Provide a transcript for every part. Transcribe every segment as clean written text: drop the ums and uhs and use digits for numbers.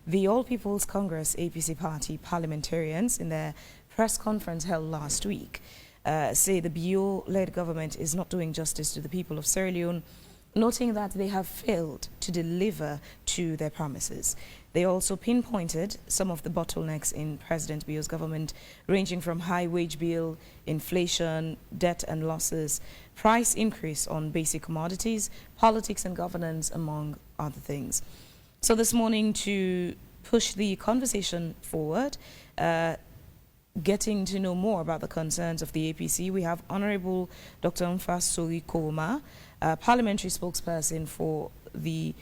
The All People's Congress APC party parliamentarians in their press conference held last week say the BO-led government is not doing justice to the people of Sierra Leone, noting that they have failed to deliver to their promises. They also pinpointed some of the bottlenecks in President Bio's government, ranging from high wage bill, inflation, debt and losses, price increase on basic commodities, politics and governance, among other things. So this morning, to push the conversation forward, getting to know more about the concerns of the APC, we have Honorable Dr. Mfasori Koma, parliamentary spokesperson for the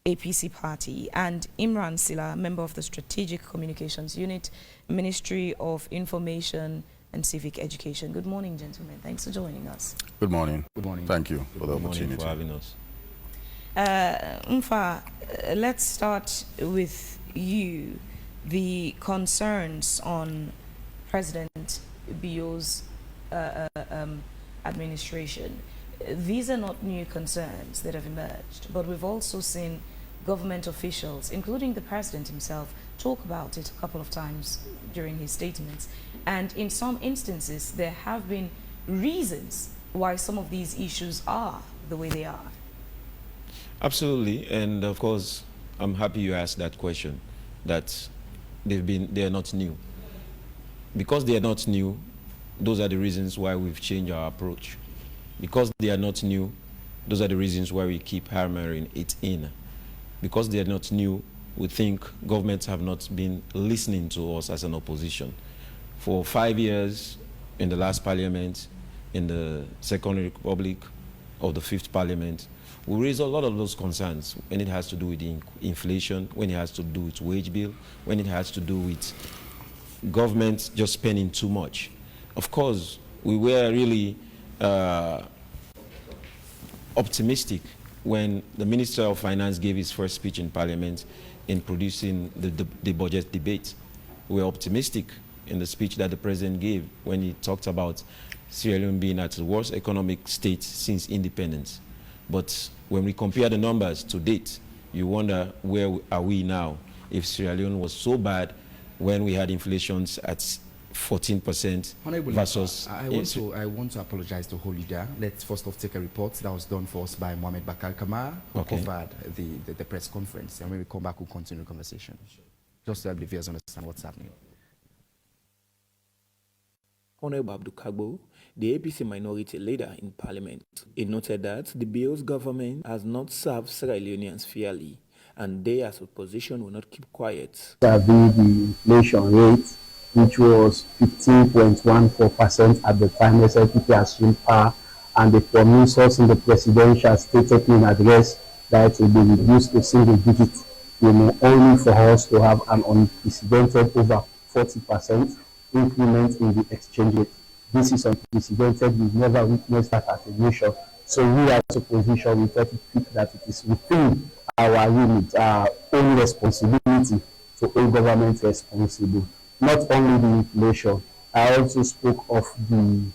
APC party, and Imran Sillah, member of the Strategic Communications Unit, Ministry of Information and Civic Education. Good morning, gentlemen. Thanks for joining us. Good morning. Good morning. Thank you for the opportunity. For having us. Mfa, let's start with you. The concerns on President Bio's administration. These are not new concerns that have emerged, but we've also seen government officials, including the president himself, talk about it a couple of times during his statements. And in some instances, there have been reasons why some of these issues are the way they are. Absolutely, and of course, I'm happy you asked that question, that they are not new. Because they are not new, those are the reasons why we've changed our approach. Because they are not new, those are the reasons why we keep hammering it in. Because they are not new, we think governments have not been listening to us as an opposition. For 5 years in the last parliament, in the Second Republic of the Fifth Parliament, we raise a lot of those concerns when it has to do with inflation, when it has to do with wage bill, when it has to do with government just spending too much. Of course, we were really optimistic when the Minister of Finance gave his first speech in Parliament in producing the budget debate. We were optimistic in the speech that the President gave when he talked about Sierra Leone being at the worst economic state since independence. But when we compare the numbers to date, you wonder where are we now if Sierra Leone was so bad when we had inflations at 14% versus... I want to apologize to hold you there. Let's first off take a report that was done for us by Mohamed Bakar Kamara, who covered the press conference. And when we come back, we'll continue the conversation. Just to help the viewers understand what's happening. Honorable Abdul Kagbo, the APC minority leader in Parliament, he noted that the Bio's government has not served Sierra Leoneans fairly, and they as opposition will not keep quiet. The inflation rate, which was 15.14% at the time SLPP assumed power, and the promise us in the presidential state opening address that it will be reduced to single digit, only for us to have an unprecedented over 40% increment in the exchange rate. This is unprecedented. We've never witnessed that as a nation. So we as opposition, we thought it fit that it is within our unit, our own responsibility to hold government responsible. Not only the inflation, I also spoke of the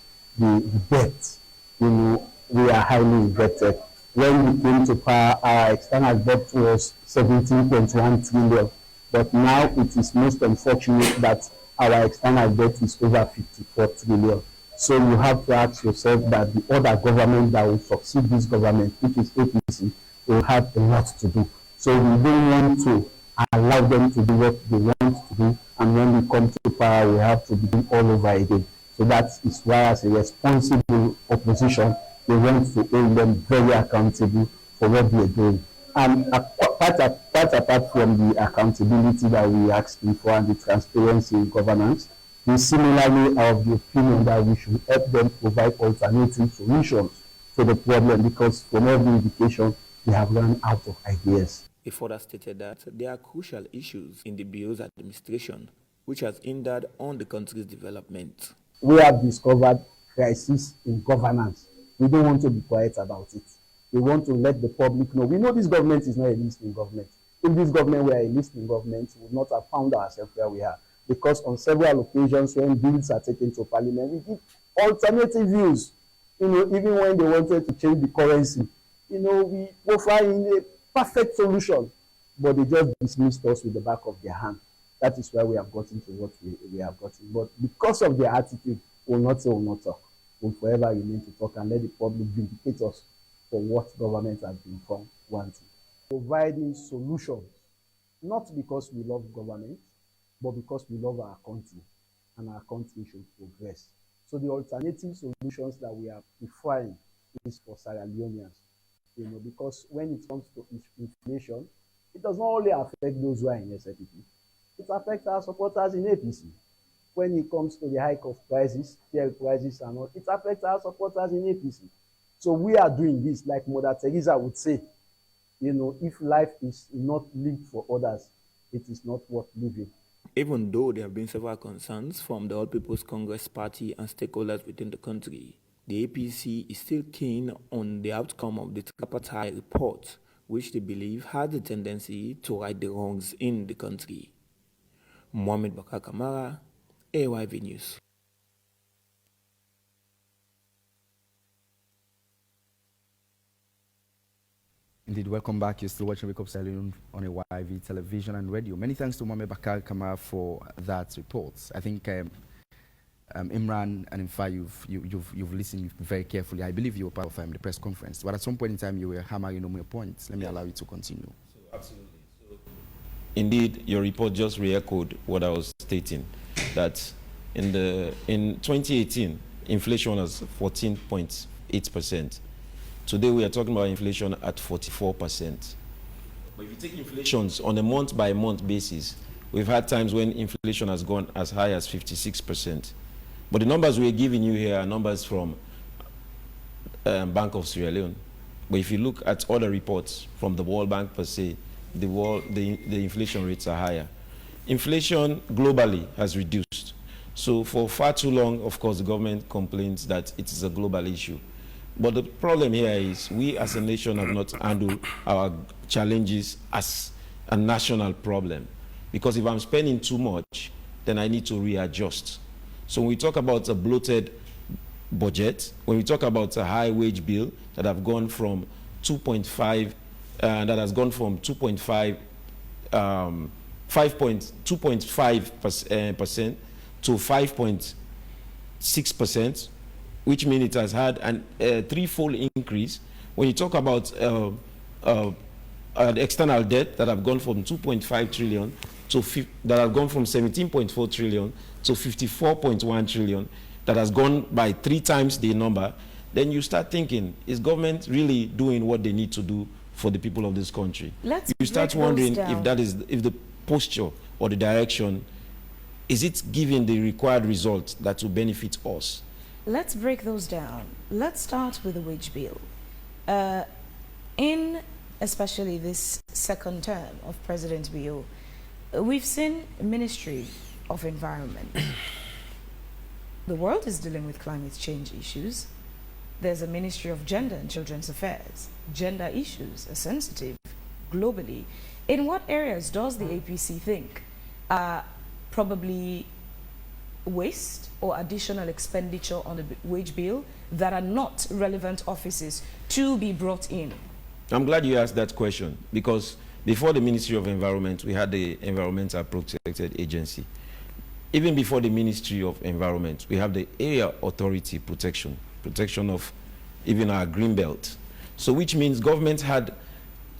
debt. We are highly indebted. When we came to power, our external debt was 17.1 trillion. But now it is most unfortunate that our external debt is over 54 trillion. So you have to ask yourself that the other government that will succeed this government, which is APC, will have a lot to do. So we don't want to allow them to do what they want to do, and when we come to power, we have to begin all over again. So that is why, as a responsible opposition, we want to hold them very accountable for what they are doing. And quite apart from the accountability that we are asking for and the transparency in governance, we similarly are of the opinion that we should help them provide alternative solutions to the problem, because from every indication, they have run out of ideas. He further stated that there are crucial issues in the Bio's administration, which has hindered on the country's development. We have discovered crisis in governance. We don't want to be quiet about it. We want to let the public know. We know this government is not a listening government. If this government were a listening government, we would not have found ourselves where we are. Because on several occasions when bills are taken to Parliament, we give alternative views. Even when they wanted to change the currency, we offer in a perfect solution. but they just dismissed us with the back of their hand. That is why we have gotten to what we have gotten. But because of their attitude, we'll not say we'll not talk. We'll forever remain to talk and let the public vindicate us for what government has been from wanting. Providing solutions, not because we love government, but because we love our country, and our country should progress. So the alternative solutions that we are preferring is for Sierra Leoneans, because when it comes to inflation, it does not only affect those who are in SFPP, it affects our supporters in APC. When it comes to the hike of prices, fuel prices and all, it affects our supporters in APC. So we are doing this, like Mother Teresa would say, if life is not lived for others, it is not worth living. Even though there have been several concerns from the All People's Congress Party and stakeholders within the country, the APC is still keen on the outcome of the tripartite report, which they believe had a tendency to right the wrongs in the country. Mohamed Bakar Kamara, AYV News. Indeed, welcome back. You're still watching Wake Up Sierra Leone on AYV television and radio. Many thanks to Mohamed Bakar Kamara for that report. I think Imran and Infa, you've listened very carefully. I believe you were part of the press conference, but at some point in time you were hammering on your points. Let me allow you to continue. So, absolutely. So, indeed, your report just re-echoed what I was stating, that in 2018, inflation was 14.8%. Today we are talking about inflation at 44%. But if you take inflations on a month-by-month basis, we've had times when inflation has gone as high as 56%. But the numbers we're giving you here are numbers from Bank of Sierra Leone. But if you look at other reports from the World Bank per se, the inflation rates are higher. Inflation globally has reduced. So for far too long, of course, the government complains that it is a global issue. But the problem here is we as a nation have not handled our challenges as a national problem. Because if I'm spending too much, then I need to readjust. So when we talk about a bloated budget, when we talk about a high wage bill that have gone from 2.5, that has gone from 2.5 2.5% to 5.6%, which means it has had a threefold increase. When you talk about external debt that have gone from 2.5 trillion to that have gone from 17.4 trillion to 54.1 trillion, that has gone by 3 times the number, then you start thinking, is government really doing what they need to do for the people of this country? You start wondering if the posture or the direction, is it giving the required results that will benefit us? Let's break those down. Let's start with the wage bill. In especially this second term of President Bio, we've seen Ministry of Environment. The world is dealing with climate change issues. There's a Ministry of Gender and Children's Affairs. Gender issues are sensitive globally. In what areas does the APC think probably waste or additional expenditure on the wage bill that are not relevant offices to be brought in? I'm glad you asked that question, because before the Ministry of Environment, we had the Environmental Protected Agency. Even before the Ministry of Environment, we have the Area Authority protection of even our green belt. So which means government had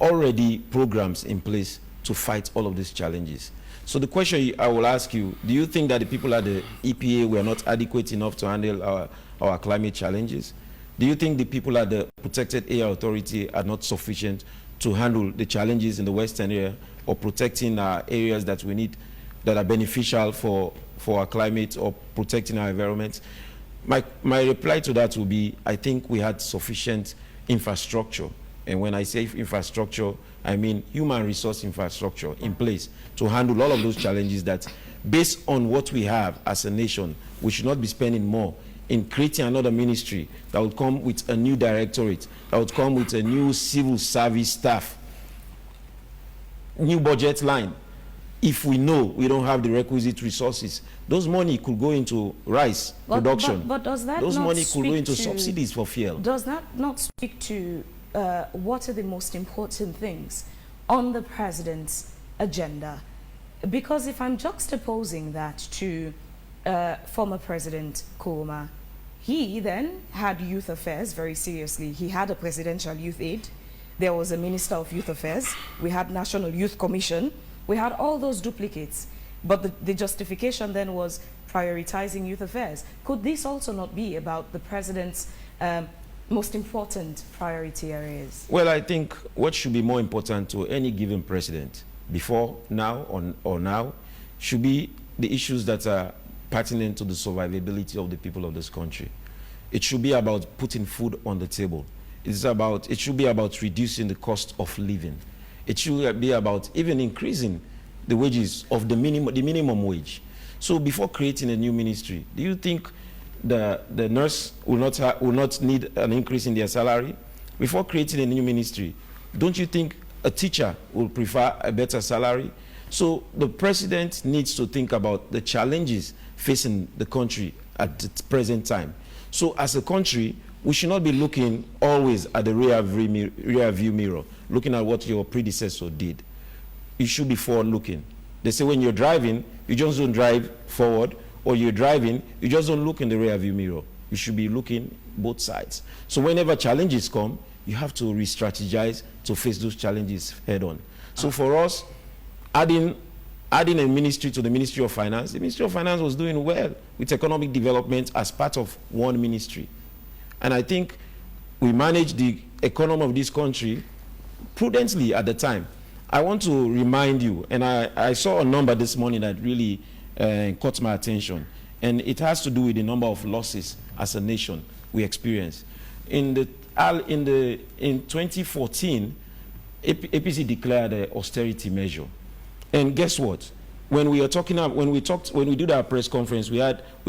already programs in place to fight all of these challenges. So the question I will ask you, do you think that the people at the EPA were not adequate enough to handle our climate challenges? Do you think the people at the Protected Area Authority are not sufficient to handle the challenges in the Western area or protecting our areas that we need, that are beneficial for our climate or protecting our environment? My reply to that will be, I think we had sufficient infrastructure. And when I say infrastructure, I mean human resource infrastructure in place to handle all of those challenges that, based on what we have as a nation, we should not be spending more in creating another ministry that would come with a new directorate, that would come with a new civil service staff, new budget line. If we know we don't have the requisite resources, those money could go into rice production. But does that those not money could go into to, subsidies for fuel. Does that not speak to what are the most important things on the president's agenda? Because if I'm juxtaposing that to former President Kurma, he then had youth affairs very seriously. He had a presidential youth aide. There was a Minister of Youth Affairs. We had National Youth Commission. We had all those duplicates. But the justification then was prioritizing youth affairs. Could this also not be about the president's most important priority areas? Well, I think what should be more important to any given president before, now, or now, should be the issues that are pertinent to the survivability of the people of this country. It should be about putting food on the table. It should be about reducing the cost of living. It should be about even increasing the wages of the minimum wage. So before creating a new ministry, do you think the nurse will not need an increase in their salary? Before creating a new ministry, don't you think a teacher will prefer a better salary? So the president needs to think about the challenges facing the country at the present time. So as a country, we should not be looking always at the rear view mirror, looking at what your predecessor did. You should be forward looking. They say when you're driving, you just don't drive forward, or you're driving, you just don't look in the rear view mirror. You should be looking both sides. So whenever challenges come, you have to re-strategize to face those challenges head on. So for us, adding a ministry to the Ministry of Finance, the Ministry of Finance was doing well with economic development as part of one ministry. And I think we managed the economy of this country prudently at the time. I want to remind you, and I saw a number this morning that really caught my attention, and it has to do with the number of losses as a nation we experienced. In 2014, APC declared an austerity measure, and guess what? When we did our press conference, we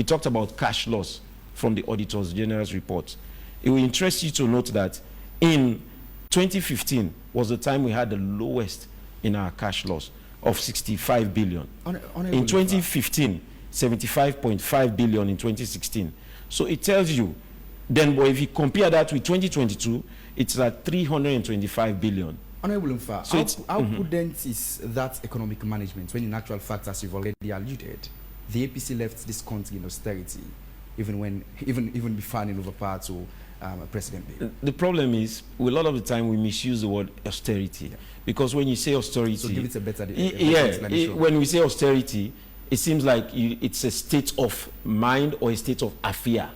talked about cash loss from the Auditor General's report. It will interest you to note that in 2015 was the time we had the lowest in our cash loss of 65 billion. In 2015, 75.5 billion in 2016. So it tells you, then if you compare that with 2022, it's at 325 billion. Honorable Mfa, so how prudent is that economic management when in actual fact, as you've already alluded, the APC left this country in austerity, even before handing over power to President Bill? The problem is, a lot of the time we misuse the word austerity, because when you say austerity, so give it a better when we say austerity, it seems like it's a state of mind or a state of affair,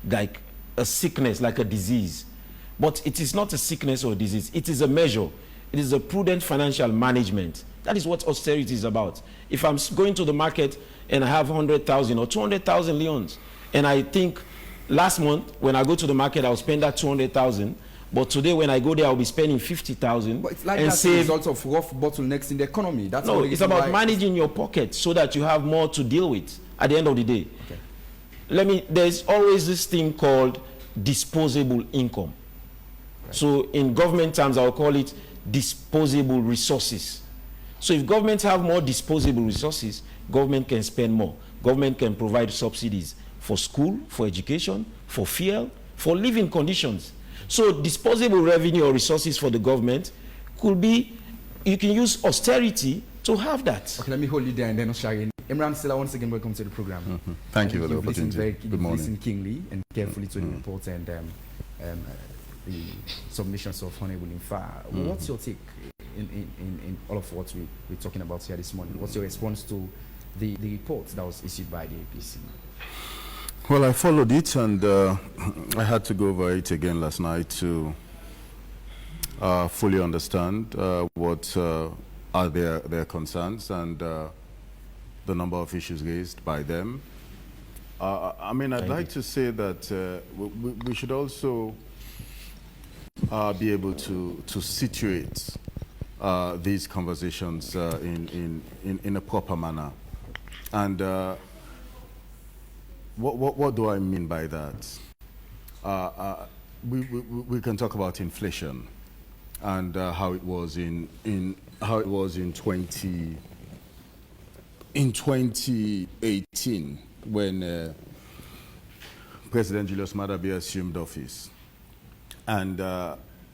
like a sickness, like a disease. But it is not a sickness or a disease. It is a measure. It is a prudent financial management. That is what austerity is about. If I'm going to the market and I have 100,000 or 200,000 leons, and I think last month when I go to the market I'll spend that 200,000, but today when I go there I'll be spending 50,000. But it's like that's the result of rough bottlenecks in the economy. That's no, it's about managing your pocket so that you have more to deal with at the end of the day. Okay. There's always this thing called disposable income. Right. So in government terms I'll call it disposable resources. So if governments have more disposable resources, government can spend more. Government can provide subsidies for school, for education, for fuel, for living conditions. So disposable revenue or resources for the government could be, you can use austerity to have that. Okay, let me hold you there and then Sharon. Imran Sillah, once again, welcome to the program. Thank you for the opportunity. Good morning. Listen keenly and carefully to the report and the submissions of Honorable Mfa. What's your take in all of what we're talking about here this morning? What's your response to the report that was issued by the APC? Well, I followed it, and I had to go over it again last night to fully understand what are their concerns and the number of issues raised by them. I mean, I'd like to say that we should also be able to situate these conversations in a proper manner. And what do I mean by that? We can talk about inflation and how it was in 2018 when President Julius Maada Bio assumed office. And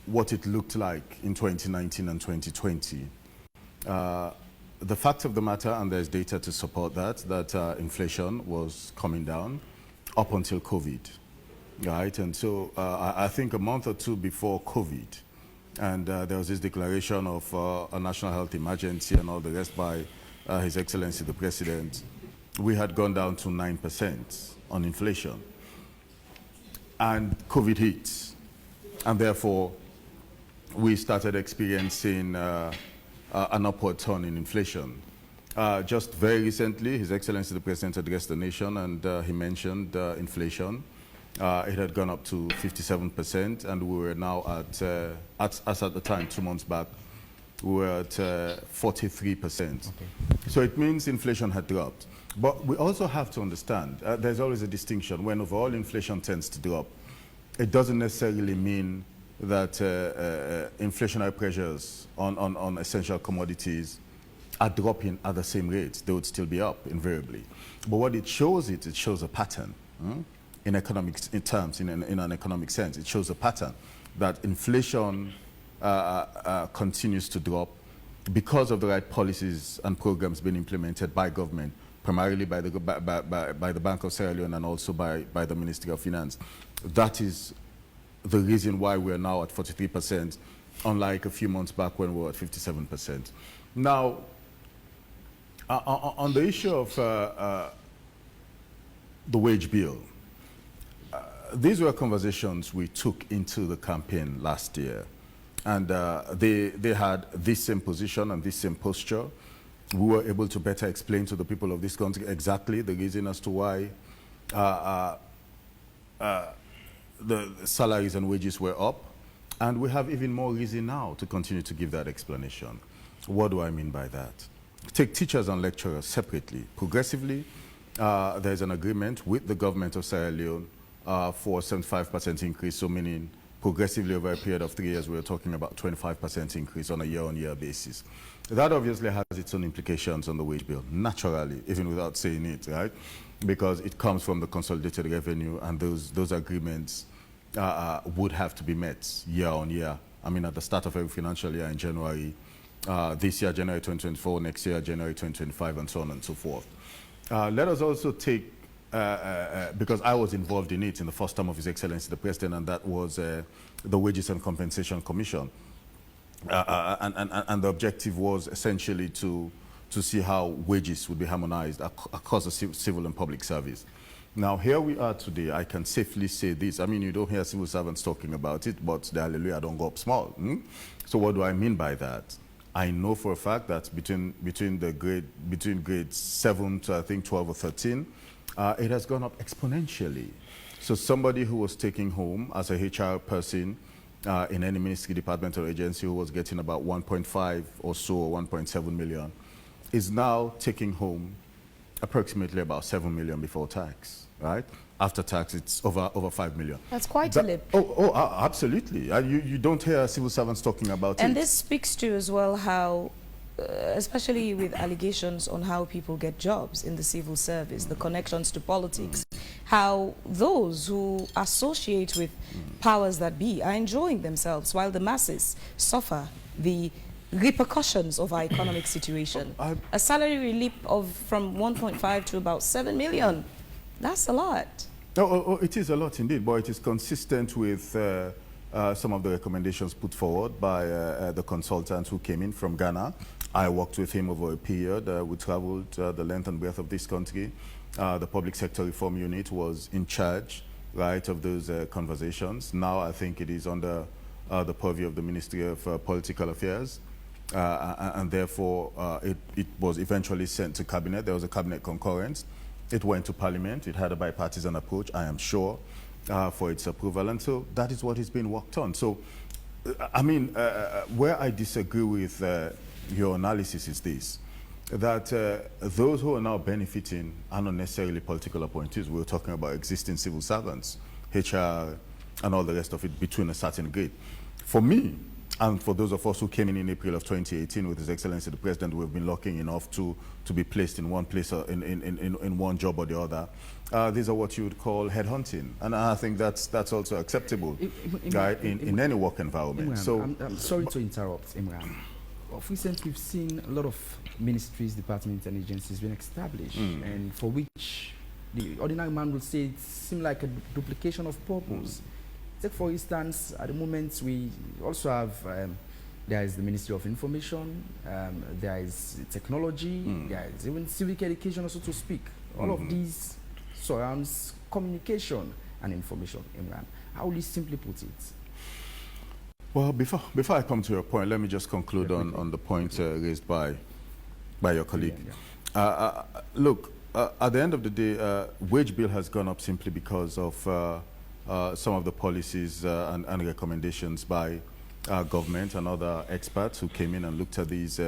what it looked like in 2019 and 2020, the fact of the matter, and there's data to support that inflation was coming down up until COVID, right? And so I think a month or two before COVID, and there was this declaration of a national health emergency and all the rest by His Excellency the President, we had gone down to 9% on inflation. And COVID hit, and therefore we started experiencing an upward turn in inflation. Just very recently, His Excellency the President addressed the nation, and he mentioned inflation. It had gone up to 57%, and we were now at the time, 2 months back, we were at 43%. Okay. So it means inflation had dropped. But we also have to understand, there's always a distinction. When overall inflation tends to drop, it doesn't necessarily mean that inflationary pressures on essential commodities are dropping at the same rate. They would still be up, invariably. But what it shows a pattern. In economics, in terms, in an economic sense, it shows a pattern that inflation continues to drop because of the right policies and programs being implemented by government, primarily by the Bank of Sierra Leone and also by the Ministry of Finance. That is the reason why we're now at 43%, unlike a few months back when we were at 57%. Now, on the issue of the wage bill, these were conversations we took into the campaign last year. And they had this same position and this same posture. We were able to better explain to the people of this country exactly the reason as to why the salaries and wages were up. And we have even more reason now to continue to give that explanation. What do I mean by that? Take teachers and lecturers separately. Progressively, there's an agreement with the government of Sierra Leone for a 75% increase, so meaning progressively over a period of 3 years, we're talking about 25% increase on a year-on-year basis. That obviously has its own implications on the wage bill, naturally, even without saying it, right? Because it comes from the consolidated revenue, and those agreements would have to be met year on year. I mean, at the start of every financial year in January, this year, January 2024, next year, January 2025, and so on and so forth. Let us also take, because I was involved in it in the first term of His Excellency the President, and that was the Wages and Compensation Commission. And the objective was essentially to see how wages would be harmonized across the civil and public service. Now, here we are today. I can safely say this. I mean, you don't hear civil servants talking about it, but the hallelujah don't go up small. So what do I mean by that? I know for a fact that between grades 7 to I think 12 or 13, it has gone up exponentially. So somebody who was taking home as a HR person in any ministry, department, or agency who was getting about 1.5 or so, or 1.7 million, is now taking home approximately about 7 million before tax, right? After tax, it's over 5 million. That's quite a leap. Absolutely. You don't hear civil servants talking about it. And this speaks to as well how, especially with allegations on how people get jobs in the civil service, the connections to politics, how those who associate with powers that be are enjoying themselves while the masses suffer the repercussions of our economic situation. A salary leap from 1.5 to about 7 million. That's a lot. It is a lot indeed, but it is consistent with some of the recommendations put forward by the consultants who came in from Ghana. I worked with him over a period. We traveled the length and breadth of this country. The Public Sector Reform Unit was in charge, right, of those conversations. Now I think it is under the purview of the Ministry of Political Affairs. And therefore, it was eventually sent to Cabinet. There was a Cabinet concurrence. It went to Parliament. It had a bipartisan approach, I am sure, for its approval. And so that is what is being worked on. So, I mean, where I disagree with your analysis is this, that those who are now benefiting are not necessarily political appointees. We're talking about existing civil servants, HR, and all the rest of it between a certain grade. For me, And for those of us who came in April of 2018 with His Excellency the President, we've been lucky enough to be placed in one place, or in one job or the other. These are what you would call headhunting. And I think that's also acceptable in any work environment. Imran, so I'm sorry to interrupt, Imran. Of recent, we've seen a lot of ministries, departments, and agencies being established, and for which the ordinary man would say it seems like a duplication of purpose. Take, for instance, at the moment, we also have, there is the Ministry of Information, there is technology, there is even civic education, also to speak. All of these surrounds communication and information, Imran. How will you simply put it? Well, before I come to your point, let me just conclude on the point raised by your colleague. Look, at the end of the day, wage bill has gone up simply because of some of the policies and recommendations by government and other experts who came in and looked at these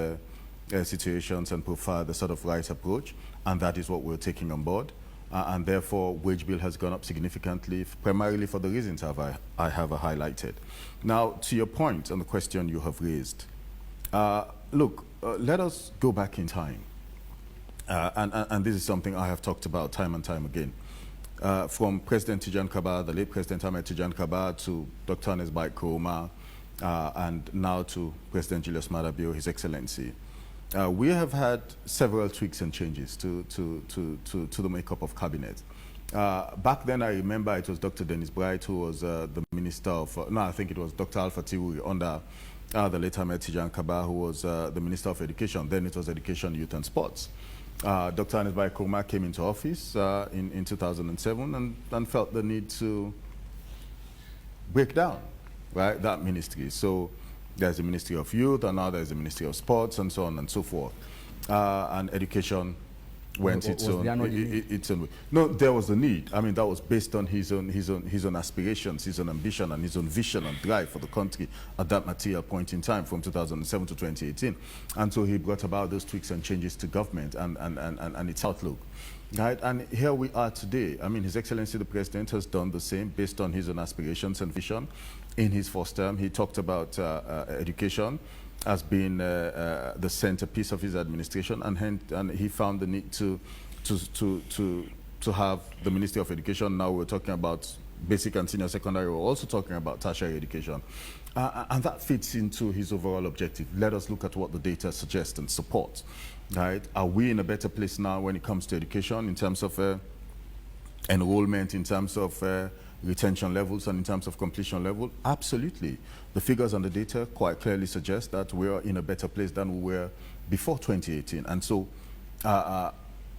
situations and profiled the sort of right approach, and that is what we're taking on board. And therefore, wage bill has gone up significantly, primarily for the reasons I have highlighted. Now, to your point on the question you have raised, look, let us go back in time. And this is something I have talked about time and time again. From President Tijan Kaba, the late President Ahmed Tijan Kaba, to Dr. Anes Bai Koroma, and now to President Julius Maada Bio, His Excellency. We have had several tweaks and changes to the makeup of cabinet. Back then, I remember it was Dr. Dennis Bright who was the Minister of, no, I think it was Dr. Alpha Tiwuri under the late Ahmed Tijan Kaba, who was the Minister of Education. Then it was Education, Youth and Sports. Dr. Anes Bai Koroma came into office in 2007 and felt the need to break down, right, that ministry. So there's the Ministry of Youth, and now there's the Ministry of Sports, and so on and so forth. And education went its own way. No, there was a need. I mean, that was based on his own aspirations, his own ambition, and his own vision and drive for the country at that material point in time, from 2007 to 2018. And so he brought about those tweaks and changes to government and its outlook. Right? And here we are today. I mean, His Excellency the President has done the same based on his own aspirations and vision. In his first term, he talked about education as being the centerpiece of his administration, and he found the need to have the Ministry of Education. Now we're talking about basic and senior secondary. We're also talking about tertiary education. And that fits into his overall objective. Let us look at what the data suggests and supports. Right? Are we in a better place now when it comes to education, in terms of enrollment, in terms of retention levels, and in terms of completion level? Absolutely. The figures and the data quite clearly suggest that we are in a better place than we were before 2018. And so,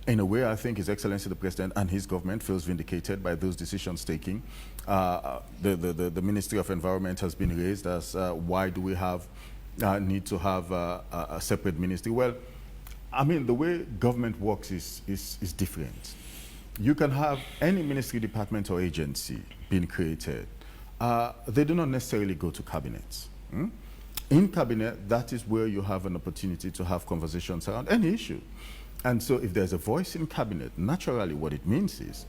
in a way, I think His Excellency the President and his government feels vindicated by those decisions taking. The Ministry of Environment has been raised as why do we have need to have a separate ministry? Well, I mean, the way government works is different. You can have any ministry, department, or agency being created. They do not necessarily go to cabinet. In cabinet, that is where you have an opportunity to have conversations around any issue. And so if there's a voice in cabinet, naturally what it means is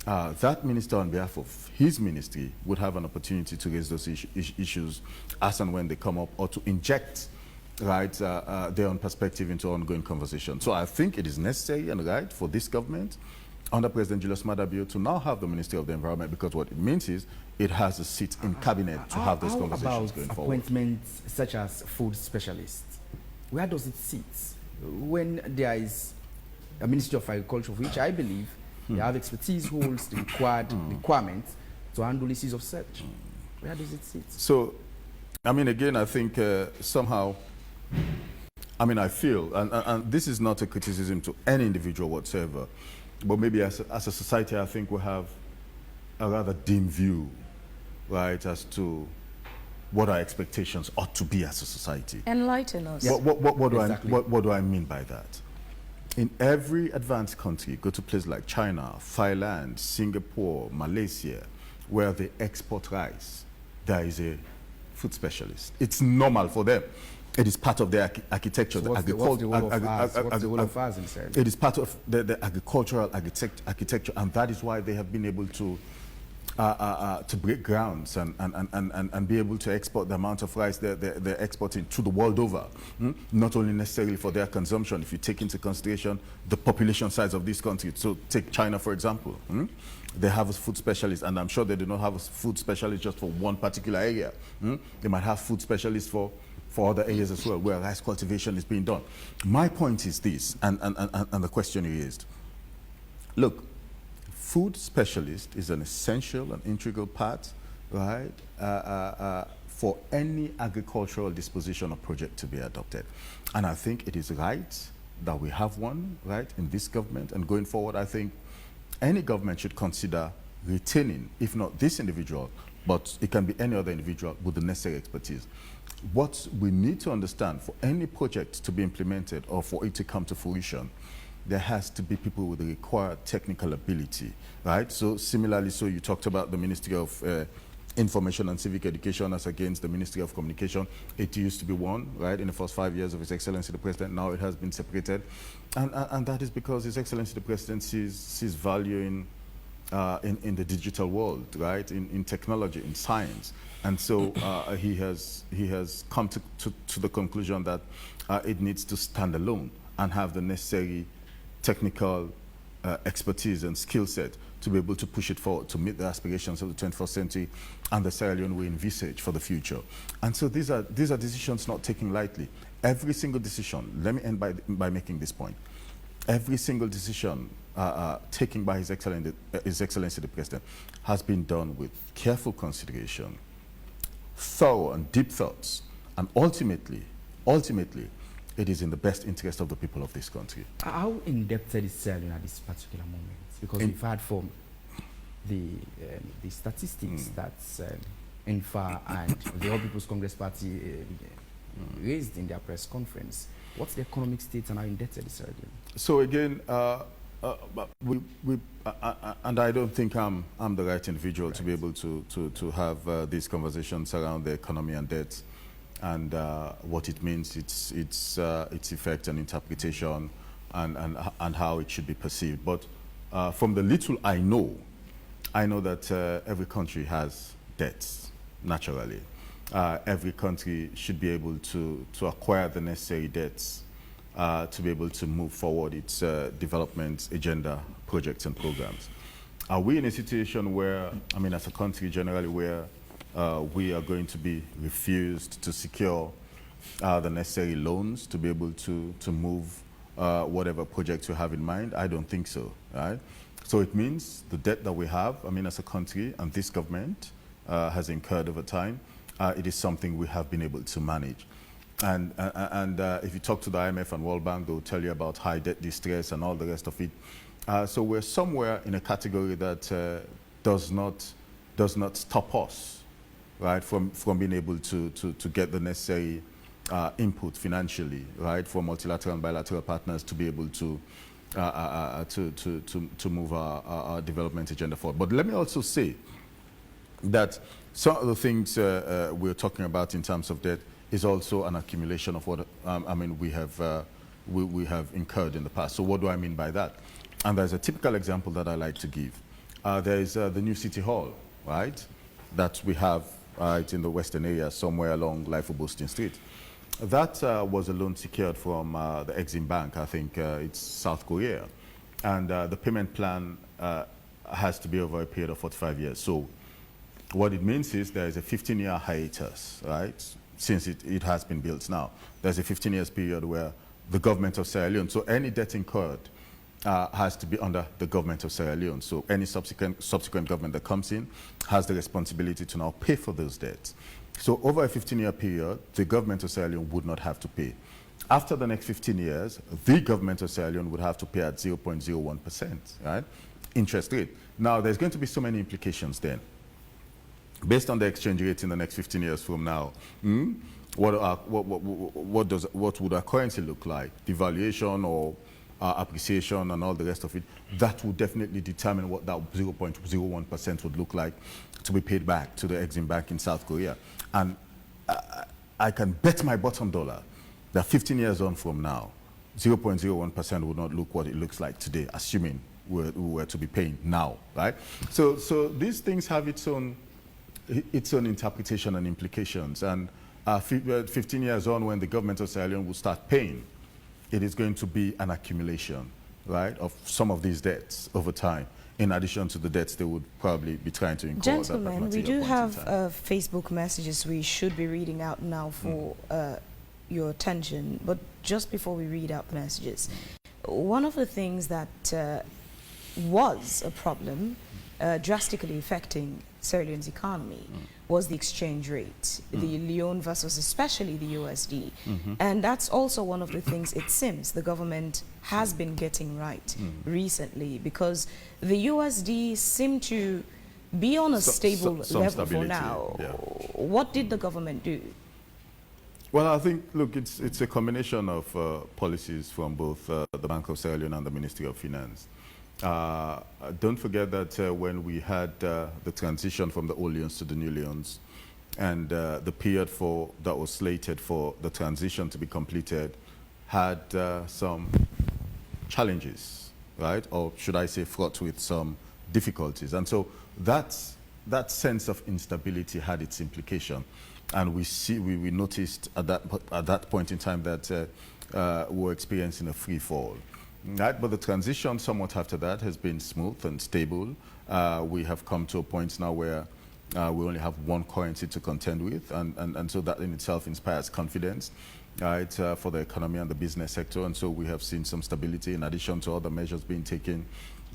that minister on behalf of his ministry would have an opportunity to raise those issues as and when they come up, or to inject their own perspective into ongoing conversation. So I think it is necessary and right for this government under President Julius Maada Bio to now have the Ministry of the Environment, because what it means is it has a seat in cabinet to have those conversations going forward. Appointments such as food specialists, where does it sit when there is a Ministry of Agriculture, of which I believe they have expertise, holds the required requirements to handle issues of such? Where does it sit? So, I mean, again, I think somehow, I mean, I feel, and this is not a criticism to any individual whatsoever, but maybe as a society, I think we have a rather dim view, right, as to what our expectations ought to be as a society. Enlighten us. Yes. What do I mean by that? In every advanced country, go to places like China, Thailand, Singapore, Malaysia, where they export rice, there is a food specialist. It's normal for them. It is part of their architecture. So what's the role of ours inside? It is part of the agricultural architecture, and that is why they have been able to to break grounds and be able to export the amount of rice they're exporting to the world over. Not only necessarily for their consumption, if you take into consideration the population size of this country. So take China, for example. They have a food specialist, and I'm sure they do not have a food specialist just for one particular area. They might have food specialists for other areas as well, where rice cultivation is being done. My point is this, and the question you raised. Look, food specialist is an essential and integral part, right, for any agricultural disposition or project to be adopted. And I think it is right that we have one, right, in this government. And going forward, I think any government should consider retaining, if not this individual, but it can be any other individual with the necessary expertise. What we need to understand, for any project to be implemented or for it to come to fruition, there has to be people with the required technical ability, right? So similarly, so you talked about the Ministry of Information and Civic Education as against the Ministry of Communication. It used to be one, right, in the first 5 years of His Excellency the President. Now it has been separated. And that is because His Excellency the President sees value in the digital world, right, in technology, in science. And so he has come to the conclusion that it needs to stand alone and have the necessary technical expertise and skill set to be able to push it forward to meet the aspirations of the 21st century and the Sierra Leone we envisage for the future. And so these are decisions not taken lightly. Every single decision, let me end by making this point. Every single decision taken by His Excellency the President has been done with careful consideration, thorough and deep thoughts, and ultimately, it is in the best interest of the people of this country. How indebted is Sierra Leone at this particular moment? Because we've had from the statistics that INFA and the All People's Congress Party raised in their press conference. What's the economic state and how indebted is Sierra Leone? So again, and I don't think I'm the right individual to be able to have these conversations around the economy and debt, and what it means, its effect and interpretation, and how it should be perceived. But from the little I know that every country has debts, naturally. Every country should be able to acquire the necessary debts to be able to move forward its development agenda, projects and programs. Are we in a situation where, I mean, as a country generally, where we are going to be refused to secure the necessary loans to be able to move whatever projects we have in mind? I don't think so, right? So it means the debt that we have, I mean, as a country, and this government has incurred over time, it is something we have been able to manage. And if you talk to the IMF and World Bank, they'll tell you about high debt distress and all the rest of it. So we're somewhere in a category that does not stop us, right, from being able to get the necessary input financially, right, for multilateral and bilateral partners to be able to move our development agenda forward. But let me also say that some of the things we're talking about in terms of debt is also an accumulation of what I mean we have incurred in the past. So what do I mean by that? And there's a typical example that I like to give. There is the new City Hall, right, that we have in the western area somewhere along Life-Boasting Street. That was a loan secured from the Exim Bank. I think it's South Korea. And the payment plan has to be over a period of 45 years. So what it means is there is a 15-year hiatus, right? Since it has been built now. There's a 15 years period where the government of Sierra Leone, so any debt incurred has to be under the government of Sierra Leone. So any subsequent government that comes in has the responsibility to now pay for those debts. So over a 15-year period, the government of Sierra Leone would not have to pay. After the next 15 years, the government of Sierra Leone would have to pay at 0.01%, right? Interest rate. Now, there's going to be so many implications then. Based on the exchange rate in the next 15 years from now, what would our currency look like? Devaluation or appreciation and all the rest of it? That would definitely determine what that 0.01% would look like to be paid back to the Exim Bank in South Korea. And I can bet my bottom dollar that 15 years on from now, 0.01% would not look what it looks like today, assuming were to be paying now, right? So these things have its own interpretation and implications. And 15 years on, when the government of Sierra Leone will start paying, it is going to be an accumulation, right, of some of these debts over time, in addition to the debts they would probably be trying to incur. Gentlemen, we do have Facebook messages we should be reading out now for your attention. But just before we read out the messages, one of the things that was a problem drastically affecting Sierra Leone's economy was the exchange rate, the Leone versus especially the USD. And that's also one of the things it seems the government has been getting right recently, because the USD seemed to be on a stable level for now. Yeah. What did the government do? Well, I think, look, it's a combination of policies from both the Bank of Sierra Leone and the Ministry of Finance. Don't forget that when we had the transition from the old leons to the new leons, and the period that was slated for the transition to be completed had some challenges, right? Or should I say fraught with some difficulties. And so that sense of instability had its implication. And we noticed at that point in time that we were experiencing a free fall. Right, but the transition somewhat after that has been smooth and stable. We have come to a point now where we only have one currency to contend with, and so that in itself inspires confidence, right, for the economy and the business sector. And so we have seen some stability in addition to other measures being taken,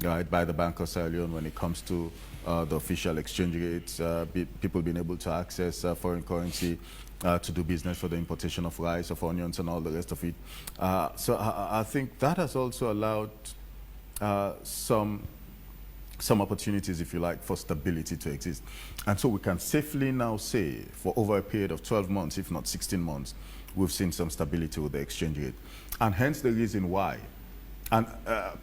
right, by the Bank of Sierra Leone when it comes to the official exchange rates, people being able to access foreign currency to do business for the importation of rice, of onions, and all the rest of it. So I think that has also allowed some opportunities, if you like, for stability to exist. And so we can safely now say, for over a period of 12 months, if not 16 months, we've seen some stability with the exchange rate. And hence the reason why, and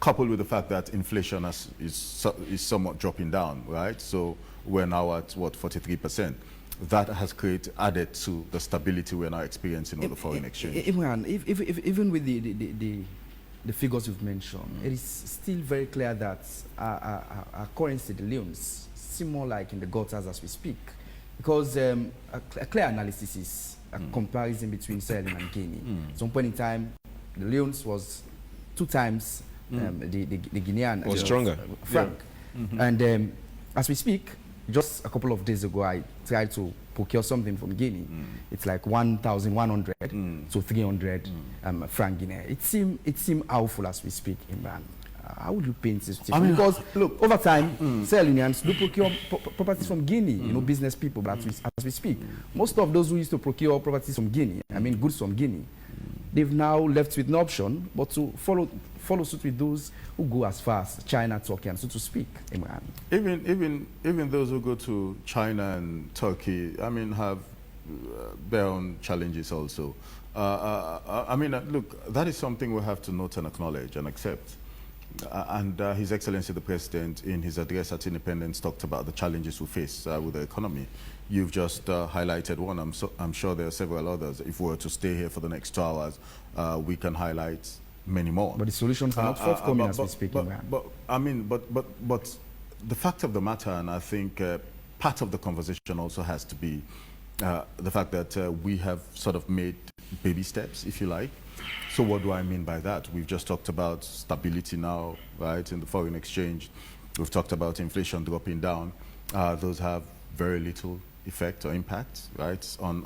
coupled with the fact that inflation is somewhat dropping down, right? So we're now at, what, 43%. That has added to the stability we're now experiencing with the foreign exchange. Imran, even with the figures you've mentioned, it is still very clear that our currency, the leones, seem more like in the gutters as we speak. Because a clear analysis is a comparison between Sierra Leone and Guinea. At some point in time, the leones was 2 times the Guinean was stronger franc. Yeah. And as we speak, just a couple of days ago, I tried to procure something from Guinea. It's like 1,100 to 300 franc Guinea. It seemed awful as we speak, Imran. How would you paint this? Because look, over time, Sierra Leoneans do procure properties from Guinea. You know, business people. But as we speak, most of those who used to procure properties from Guinea, I mean goods from Guinea, they've now left with no option but to follow suit with those who go as far as China, Turkey, and so to speak. Imran. Even those who go to China and Turkey, I mean, have their own challenges also. I mean, look, that is something we have to note and acknowledge and accept. And His Excellency the President, in his address at Independence, talked about the challenges we face with the economy. You've just highlighted one. I'm sure there are several others. If we were to stay here for the next 2 hours, we can highlight many more. But the solutions are not forthcoming as we speak. But the fact of the matter, and I think part of the conversation also has to be the fact that we have sort of made baby steps, if you like. So what do I mean by that? We've just talked about stability now, right, in the foreign exchange. We've talked about inflation dropping down. Those have very little effect or impact, right, on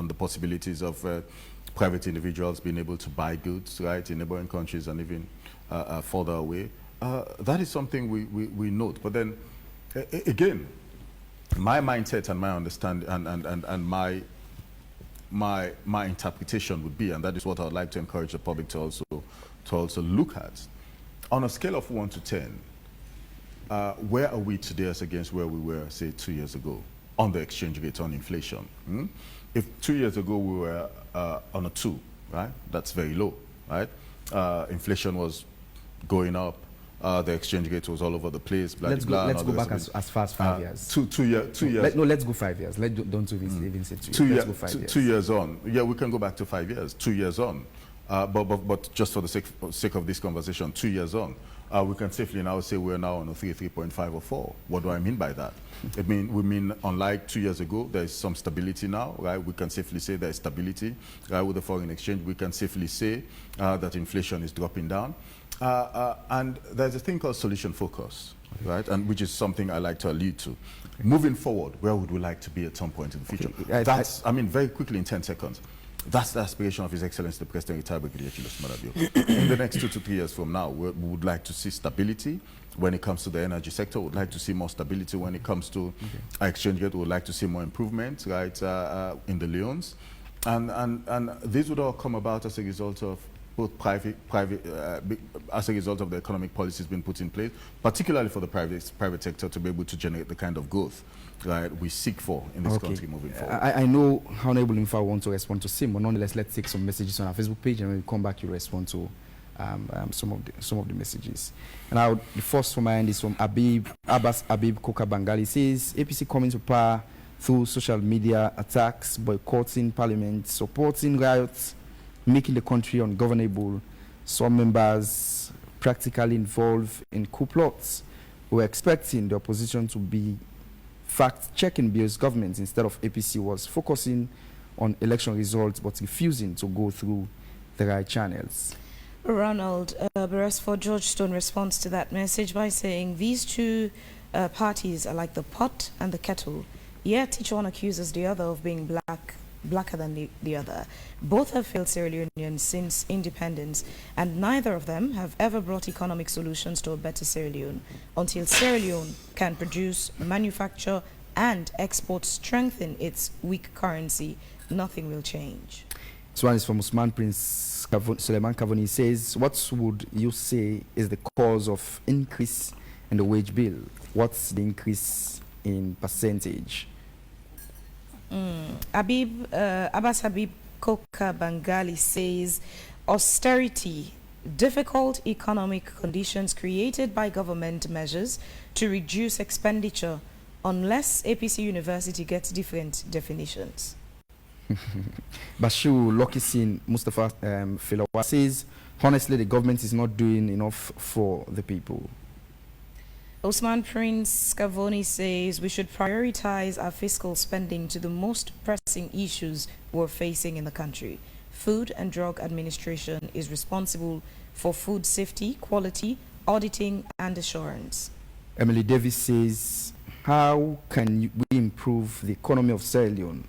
the possibilities of private individuals being able to buy goods, right, in neighboring countries and even further away. That is something we note. But then, again, my mindset and my understanding and my interpretation would be, and that is what I would like to encourage the public to also look at, on a scale of 1 to 10, where are we today as against where we were, say, 2 years ago on the exchange rate, on inflation? If 2 years ago we were on a 2, right, that's very low, right? Inflation was going up. The exchange rate was all over the place. Let's go back as far as 5 years. Two years. Let's go 5 years. Don't even say 2 years. Let's go 5 years. 2 years on. Yeah, we can go back to 5 years. 2 years on. But just for the sake of this conversation, 2 years on, we can safely now say we're now on a 3.5 or 4. What do I mean by that? We mean unlike 2 years ago, there is some stability now, right? We can safely say there is stability with the foreign exchange. We can safely say that inflation is dropping down. And there's a thing called solution focus, right? And which is something I like to allude to. Moving forward, where would we like to be at some point in the future? That's, very quickly in 10 seconds. That's the aspiration of His Excellency the President, retired Brigadier Julius Maada. In the next 2 to 3 years from now, we would like to see stability when it comes to the energy sector. We would like to see more stability when it comes to our exchange rate. We would like to see more improvement, right, in the Leones. And these would all come about as a result of both as a result of the economic policies being put in place, particularly for the private sector to be able to generate the kind of growth we seek for in this country moving forward. I know Honorable Infa wants to respond to Sim, but nonetheless, let's take some messages on our Facebook page, and when we come back, you respond to some of the messages. And now, the first from my end is from Abbas Habib Koka Bangali. Says APC coming to power through social media attacks, boycotting parliament, supporting riots, making the country ungovernable. Some members practically involved in coup plots. We're expecting the opposition to be fact-checking Bio's government instead of APC was focusing on election results but refusing to go through the right channels. Ronald Beresford Georgestone responds to that message by saying these two parties are like the pot and the kettle, yet each one accuses the other of being blacker than the other. Both have failed Sierra Leoneans since independence, and neither of them have ever brought economic solutions to a better Sierra Leone. Until Sierra Leone can produce, manufacture, and export strengthen its weak currency, nothing will change. This one is from Usman Prince Suleiman Kavoni. Says, what would you say is the cause of increase in the wage bill? What's the increase in percentage? Abbas Habib Koka Bangali says austerity, difficult economic conditions created by government measures to reduce expenditure unless APC University gets different definitions. Bashu Lokisin Mustafa Filawa says, honestly, the government is not doing enough for the people. Osman Prince Scavoni says we should prioritize our fiscal spending to the most pressing issues we're facing in the country. Food and Drug Administration is responsible for food safety, quality, auditing, and assurance. Emily Davis says, how can we improve the economy of Sierra Leone?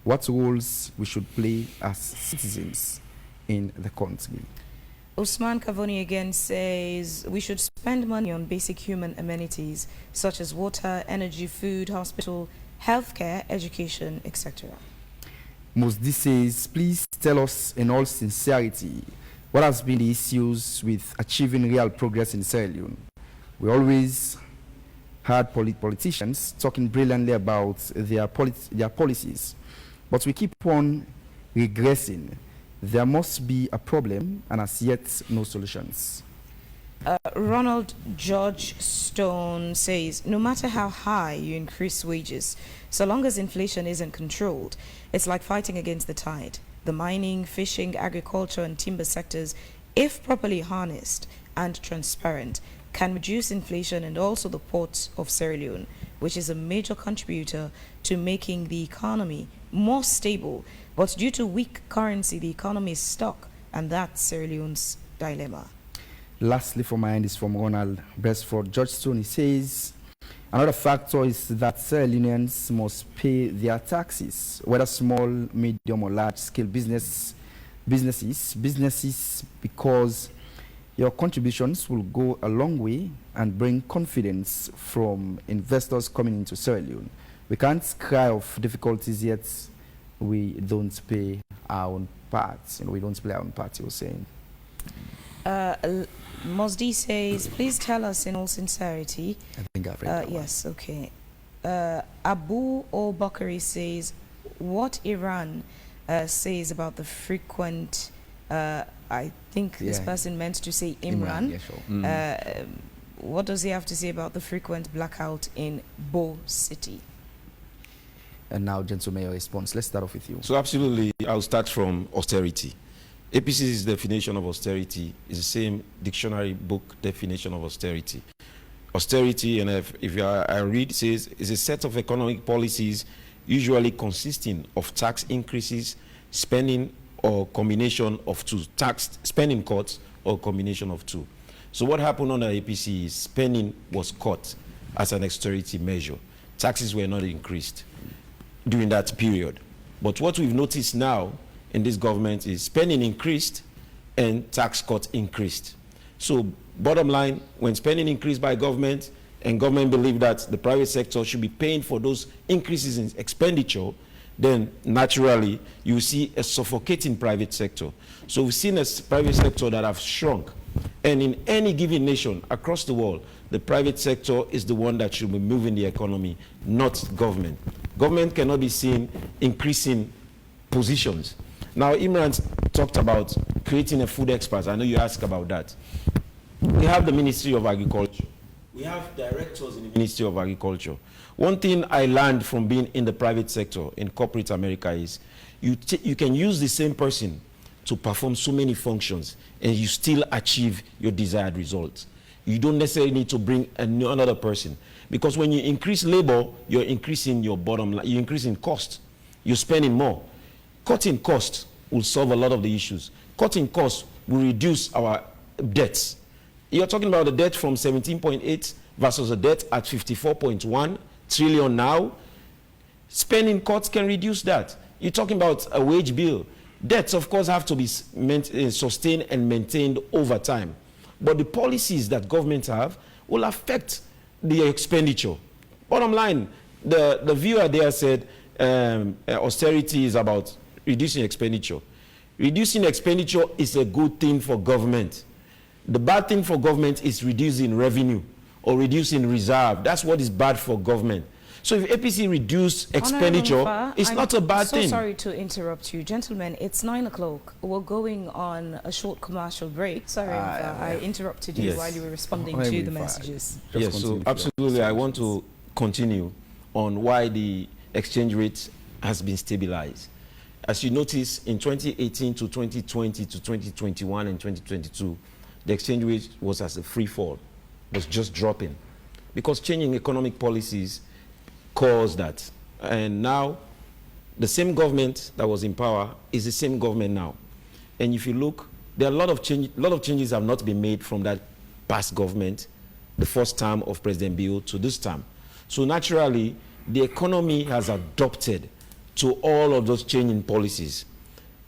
What roles we should play as citizens in the country? Usman Kavoni again says we should spend money on basic human amenities such as water, energy, food, hospital, healthcare, education, etc. Mosdi says, please tell us in all sincerity what has been the issues with achieving real progress in Sierra Leone. We always heard politicians talking brilliantly about their policies, but we keep on regressing. There must be a problem and as yet no solutions. Ronald George Stone says, no matter how high you increase wages, so long as inflation isn't controlled, it's like fighting against the tide. The mining, fishing, agriculture and timber sectors, if properly harnessed and transparent, can reduce inflation, and also the ports of Sierra Leone, which is a major contributor to making the economy more stable. But due to weak currency, the economy is stuck, and that's Sierra Leone's dilemma. Lastly, from my end is from Ronald Beresford Georgestone. He says, another factor is that Sierra Leoneans must pay their taxes, whether small, medium, or large-scale businesses, because your contributions will go a long way and bring confidence from investors coming into Sierra Leone. We can't cry of difficulties yet we don't pay our own part. We don't play our own part, you were saying. Mosdi says, please tell us in all sincerity. I think I've read that yes, okay. Abu Bakari says, what Iran says about the frequent, I think this person meant to say Imran. Yeah, sure. What does he have to say about the frequent blackout in Bo City? And now, Gentleman, your response. Let's start off with you. So absolutely, I'll start from austerity. APC's definition of austerity is the same dictionary book definition of austerity. Austerity, and I read, says, is a set of economic policies usually consisting of tax increases, spending, or combination of two. Tax, spending cuts, or combination of two. So what happened under APC is spending was cut as an austerity measure. Taxes were not increased during that period. But what we've noticed now in this government is spending increased and tax cut increased. So bottom line, when spending increased by government and government believe that the private sector should be paying for those increases in expenditure, then naturally you see a suffocating private sector. So we've seen a private sector that have shrunk. And in any given nation across the world, the private sector is the one that should be moving the economy, not government. Government cannot be seen increasing positions. Now, Imran talked about creating a food expert. I know you asked about that. We have the Ministry of Agriculture. We have directors in the Ministry of Agriculture. One thing I learned from being in the private sector, in corporate America, is you can use the same person to perform so many functions and you still achieve your desired results. You don't necessarily need to bring another person, because when you increase labor, you're increasing your bottom line, you're increasing cost, you're spending more. Cutting costs will solve a lot of the issues. Cutting costs will reduce our debts. You're talking about the debt from 17.8 versus a debt at 54.1 trillion now. Spending cuts can reduce that. You're talking about a wage bill. Debts, of course, have to be sustained and maintained over time. But the policies that governments have will affect the expenditure. Bottom line, the viewer there said austerity is about reducing expenditure. Reducing expenditure is a good thing for government. The bad thing for government is reducing revenue or reducing reserve. That's what is bad for government. So if APC reduce expenditure, it's not a bad thing. I'm so sorry to interrupt you. Gentlemen, it's 9 o'clock. We're going on a short commercial break. Sorry, I interrupted you while you were responding to the messages. Yes, so absolutely. I want to continue on why the exchange rate has been stabilized. As you notice, in 2018 to 2020 to 2021 and 2022, the exchange rate was as a free fall, was just dropping, because changing economic policies caused that. And now, the same government that was in power is the same government now. And if you look, there are a lot of changes have not been made from that past government, the first term of President Bill, to this term. So naturally, the economy has adopted to all of those changing policies.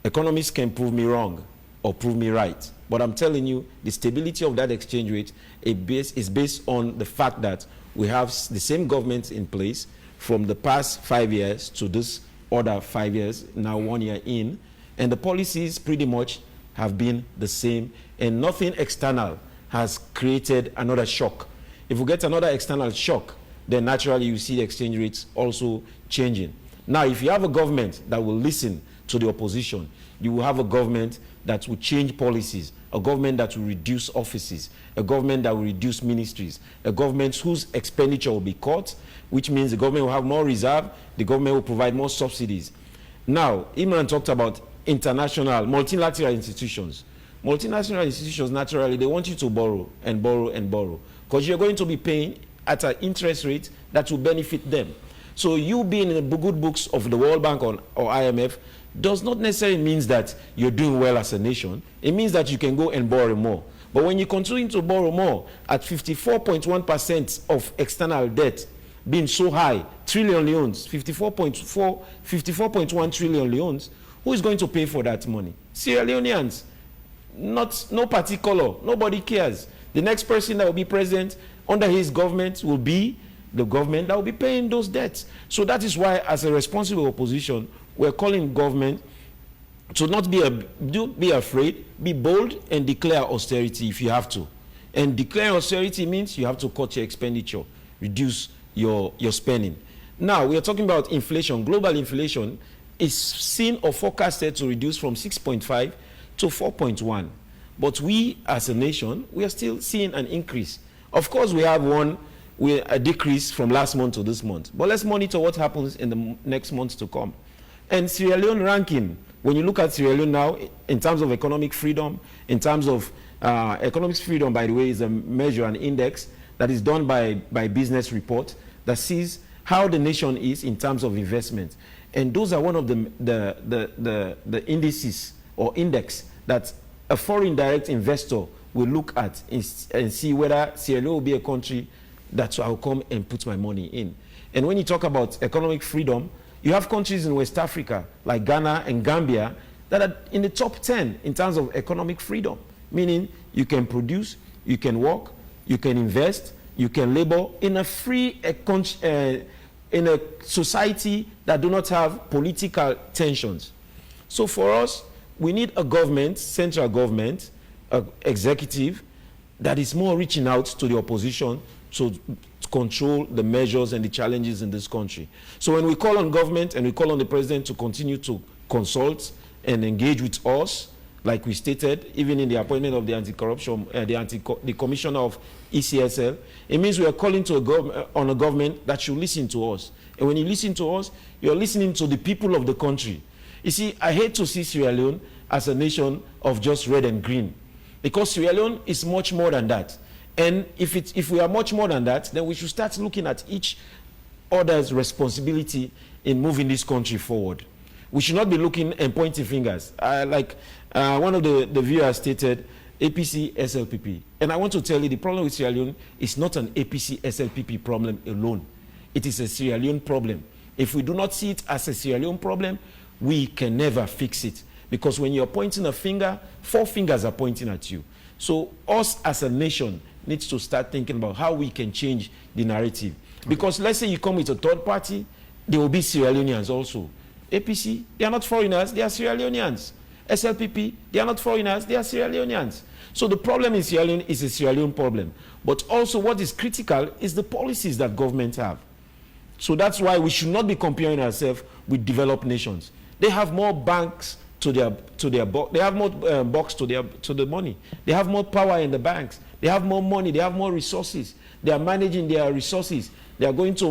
Economists can prove me wrong or prove me right. But I'm telling you, the stability of that exchange rate is based on the fact that we have the same government in place from the past 5 years to this other 5 years, now 1 year in, and the policies pretty much have been the same, and nothing external has created another shock. If we get another external shock, then naturally you see the exchange rates also changing. Now, if you have a government that will listen to the opposition, you will have a government that will change policies, a government that will reduce offices, a government that will reduce ministries, a government whose expenditure will be cut, which means the government will have more reserve, the government will provide more subsidies. Now, Imran talked about international, multilateral institutions. Multinational institutions, naturally, they want you to borrow and borrow and borrow, because you're going to be paying at an interest rate that will benefit them. So you being in the good books of the World Bank or IMF does not necessarily mean that you're doing well as a nation. It means that you can go and borrow more. But when you continue to borrow more at 54.1% of external debt being so high, trillion leones, 54.1 trillion leones, who is going to pay for that money? Sierra Leoneans. No particular, nobody cares. The next person that will be president under his government will be the government that will be paying those debts. So that is why, as a responsible opposition, we're calling government to not be afraid, be bold, and declare austerity if you have to. And declaring austerity means you have to cut your expenditure, reduce your spending. Now, we are talking about inflation. Global inflation is seen or forecasted to reduce from 6.5 to 4.1. But we, as a nation, we are still seeing an increase. Of course, we have a decrease from last month to this month. But let's monitor what happens in the next months to come. And Sierra Leone ranking When you look at Sierra Leone now, in terms of economic freedom, in terms of economic freedom, by the way, is a measure, an index that is done by Business Report that sees how the nation is in terms of investment. And those are one of the indices or index that a foreign direct investor will look at and see whether Sierra Leone will be a country that I'll come and put my money in. And when you talk about economic freedom, you have countries in West Africa like Ghana and Gambia that are in the top 10 in terms of economic freedom, meaning you can produce, you can work, you can invest, you can labor in a free in a society that do not have political tensions. So for us, we need a government, central government, executive, that is more reaching out to the opposition to control the measures and the challenges in this country. So when we call on government and we call on the president to continue to consult and engage with us, like we stated, even in the appointment of the anti-corruption, the commissioner of ECSL, it means we are calling to on a government that should listen to us. And when you listen to us, you're listening to the people of the country. You see, I hate to see Sierra Leone as a nation of just red and green, because Sierra Leone is much more than that. And if we are much more than that, then we should start looking at each other's responsibility in moving this country forward. We should not be looking and pointing fingers. Like one of the viewers stated, APC, SLPP. And I want to tell you, the problem with Sierra Leone is not an APC, SLPP problem alone. It is a Sierra Leone problem. If we do not see it as a Sierra Leone problem, we can never fix it. Because when you're pointing a finger, 4 fingers are pointing at you. So us as a nation needs to start thinking about how we can change the narrative. Because let's say you come with a third party, there will be Sierra Leoneans also. APC, they are not foreigners, they are Sierra Leoneans. SLPP, they are not foreigners, they are Sierra Leoneans. So the problem in Sierra Leone is a Sierra Leone problem. But also what is critical is the policies that governments have. So that's why we should not be comparing ourselves with developed nations. They have more banks to their they have more bucks to the money. They have more power in the banks. They have more money. They have more resources. They are managing their resources. They are going to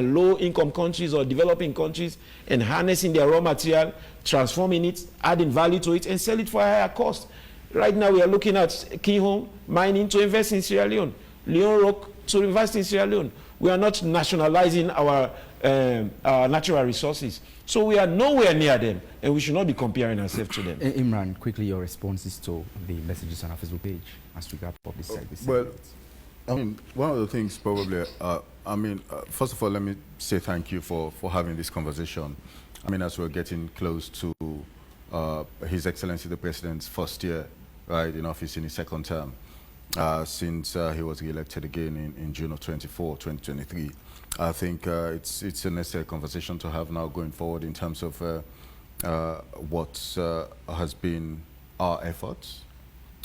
low-income countries or developing countries and harnessing their raw material, transforming it, adding value to it, and sell it for a higher cost. Right now, we are looking at Keyhome mining to invest in Sierra Leone, Leone Rock to invest in Sierra Leone. We are not nationalizing our natural resources. So we are nowhere near them, and we should not be comparing ourselves to them. Imran, quickly your responses to the messages on our Facebook page as we wrap up this segment. Well, I mean, one of the things probably, first of all, let me say thank you for having this conversation. I mean, as we're getting close to His Excellency the President's first year, right, in office in his second term, since he was re-elected again in June of 2023. I think it's a necessary conversation to have now going forward in terms of what has been our efforts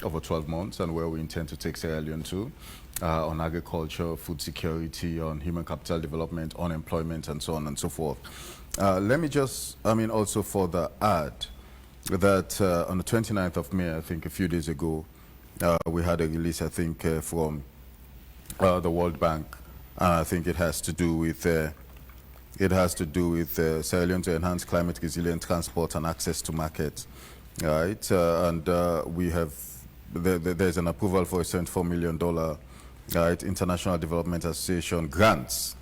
over 12 months and where we intend to take Sierra Leone to on agriculture, food security, on human capital development, unemployment, and so on and so forth. Let me just, also further add that on the 29th of May, I think a few days ago, we had a release, I think, from the World Bank. I think it has to do with Sierra Leone to enhance climate resilient transport and access to markets, right? There's an approval for a $74 million, right, International Development Association grants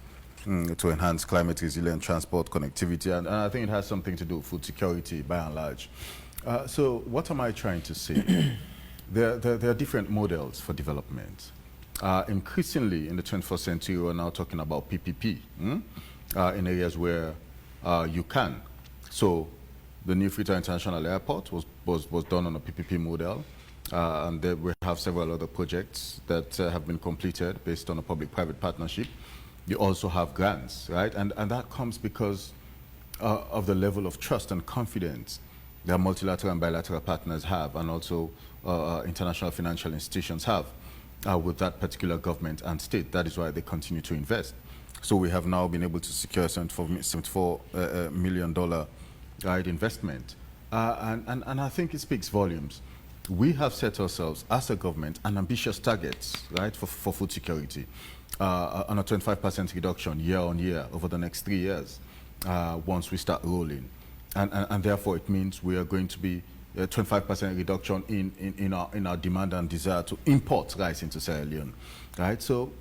to enhance climate resilient transport connectivity, and I think it has something to do with food security by and large. So what am I trying to say? There are different models for development. Increasingly in the 21st century, we're now talking about PPP in areas where you can. So the new Freetown International Airport was done on a PPP model, and there we have several other projects that have been completed based on a public-private partnership. You also have grants, right? And that comes because of the level of trust and confidence that multilateral and bilateral partners have, and also international financial institutions have with that particular government and state. That is why they continue to invest. So we have now been able to secure $74 million right, investment. And I think it speaks volumes. We have set ourselves as a government an ambitious targets, right, for food security on a 25% reduction year on year over the next 3 years once we start rolling. and therefore it means we are going to be a 25% reduction in our demand and desire to import rice into Sierra Leone, right? So